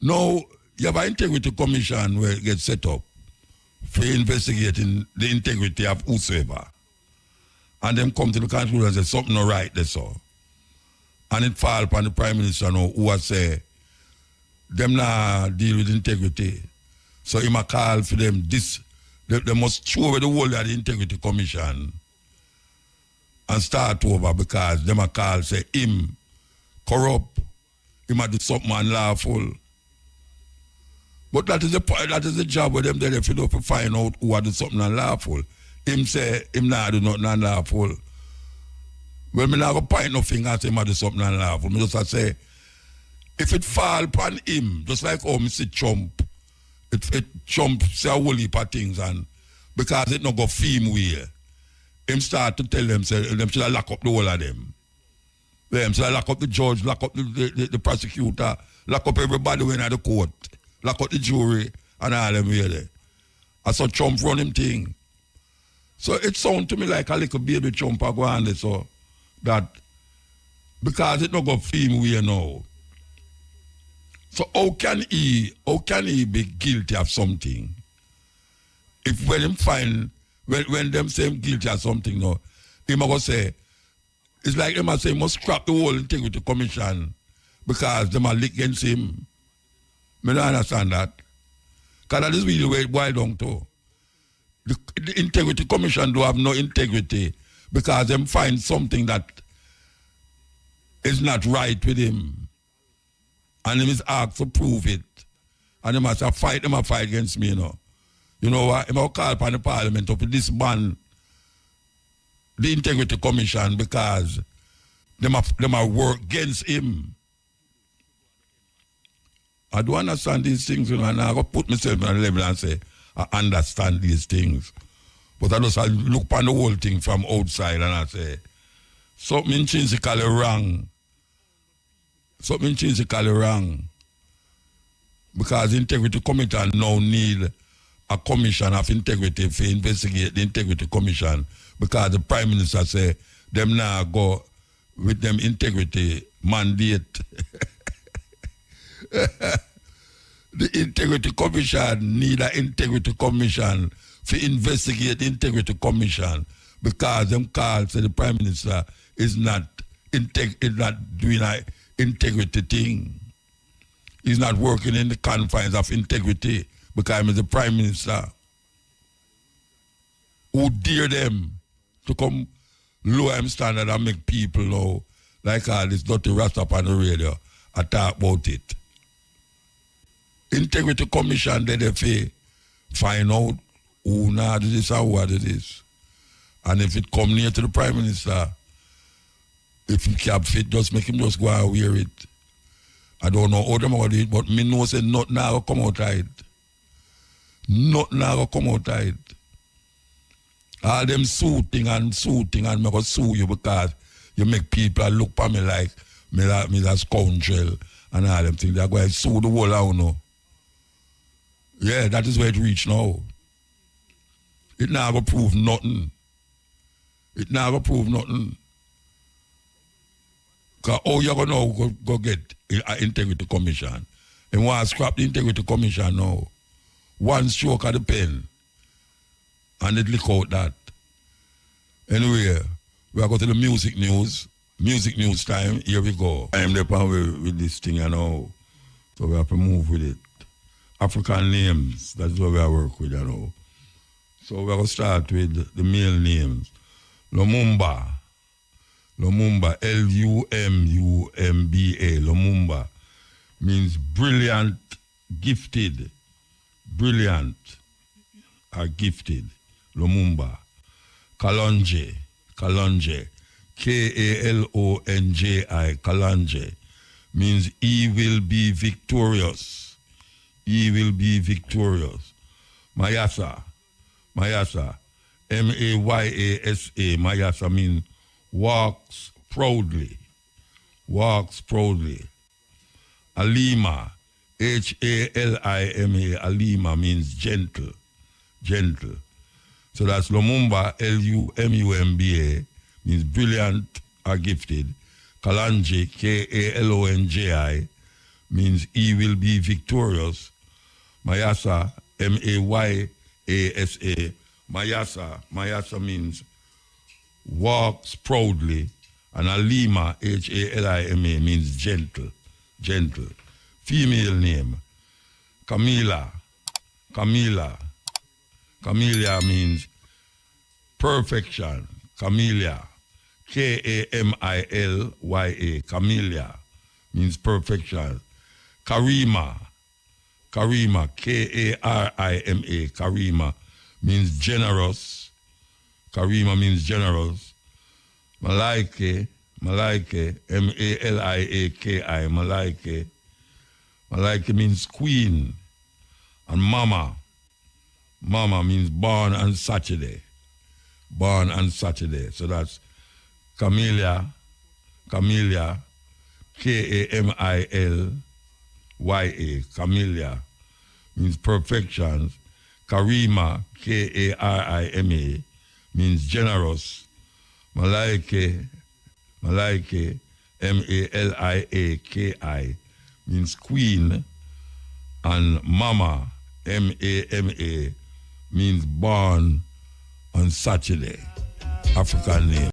Now, you have an integrity commission where it gets set up for investigating the integrity of whosoever. And them come to the conclusion and say something not right, that's all. And it fall upon the Prime Minister now who has say, them not deal with integrity. So he must call for them this, they must throw away the whole of the Integrity Commission and start over because them a call say him corrupt, him a do something unlawful. But that is the job of them there if you don't find out who a do something unlawful. Him say him not do nothing unlawful. Well, me not go point no finger and say him a do something unlawful. Me just a say if it fall upon him, just like how me see Trump, it Trump say a whole heap of things and because it not go fame way. Him start to tell them, say, them should lock up the whole of them. Them should lock up the judge, lock up the prosecutor, lock up everybody when at the court, lock up the jury, and all them really. I saw Trump run him thing. So it sound to me like a little baby Trump go on there, so that because it not go fame way now. So how can he be guilty of something? If when him find when them say him guilty of something now, he must say, it's like they must say he must scrap the whole Integrity Commission because them are lick against him. I don't understand that. Because that is really where it boils down to. The Integrity Commission do have no integrity because them find something that is not right with him. And him is asked to prove it. And they must fight against me, you know. You know what? He must call upon the Parliament to disband the Integrity Commission because they must work against him. I don't understand these things, you know, and I go put myself on a level and say, I understand these things. But I just look upon the whole thing from outside and I say, something intrinsically wrong. Something intrinsically wrong. Because the Integrity Commission now need a commission of integrity to investigate the Integrity Commission because the Prime Minister say them now go with them integrity mandate. The Integrity Commission need an Integrity Commission to investigate the Integrity Commission because them calls say the Prime Minister is not doing an integrity thing. He's not working in the confines of integrity because he's the Prime Minister. Who dare them to come lower him standard and make people know like all this dirty rasta up on the radio and talk about it. Integrity Commission they find out who now do this or who do this. And if it come near to the Prime Minister, if he can't fit, just make him just go and wear it. I don't know how them about it, but me know say nothing now come out of it. Nothing now come out of it. All them suiting and me go sue you because you make people look for me like me a scoundrel and all them things. They're going to sue the whole out now. Yeah, that is where it reach now. It never prove nothing. It never prove nothing. Because how you going to go get an Integrity Commission? And want to scrap the Integrity Commission now. One stroke of the pen. And it leak out that. Anyway, we are going to the music news. Music news time. Here we go. I am the power with this thing, you know. So we have to move with it. African names. That's what we are working with, you know. So we're going to start with the male names. Lumumba. Lumumba, Lumumba. Lumumba means brilliant, gifted. Brilliant or gifted. Lumumba. Kalonji, Kalonji. Kalonji. Kalonji means he will be victorious. he will be victorious. Mayasa, Mayasa, M-A-Y-A-S-A, Mayasa means walks proudly, walks proudly. Alima, H-A-L-I-M-A, Alima means gentle, gentle. So that's Lumumba, L-U-M-U-M-B-A, means brilliant or gifted. Kalonji, K-A-L-O-N-J-I, means he will be victorious. Mayasa, M-A-Y-A-S-A, Mayasa means walks proudly. And Alima, H-A-L-I-M-A, means gentle, gentle. Female name, Camila, Camila. Camellia means perfection. Camellia, K-A-M-I-L-Y-A, Camellia means perfection. Karima, Karima, K-A-R-I-M-A, Karima means generous. Karima means generous. Malaike, Malaike, M-A-L-I-A-K-I, Malaike. Malaike means queen. And Mama, Mama means born on Saturday. Born on Saturday. So that's Camellia, Camellia, K-A-M-I-L-Y-A, Camellia means perfections. Karima, K-A-R-I-M-A, means generous. Malaike, Malaike, M-A-L-I-A-K-I, means queen. And Mama, M-A-M-A, means born on Saturday. African name.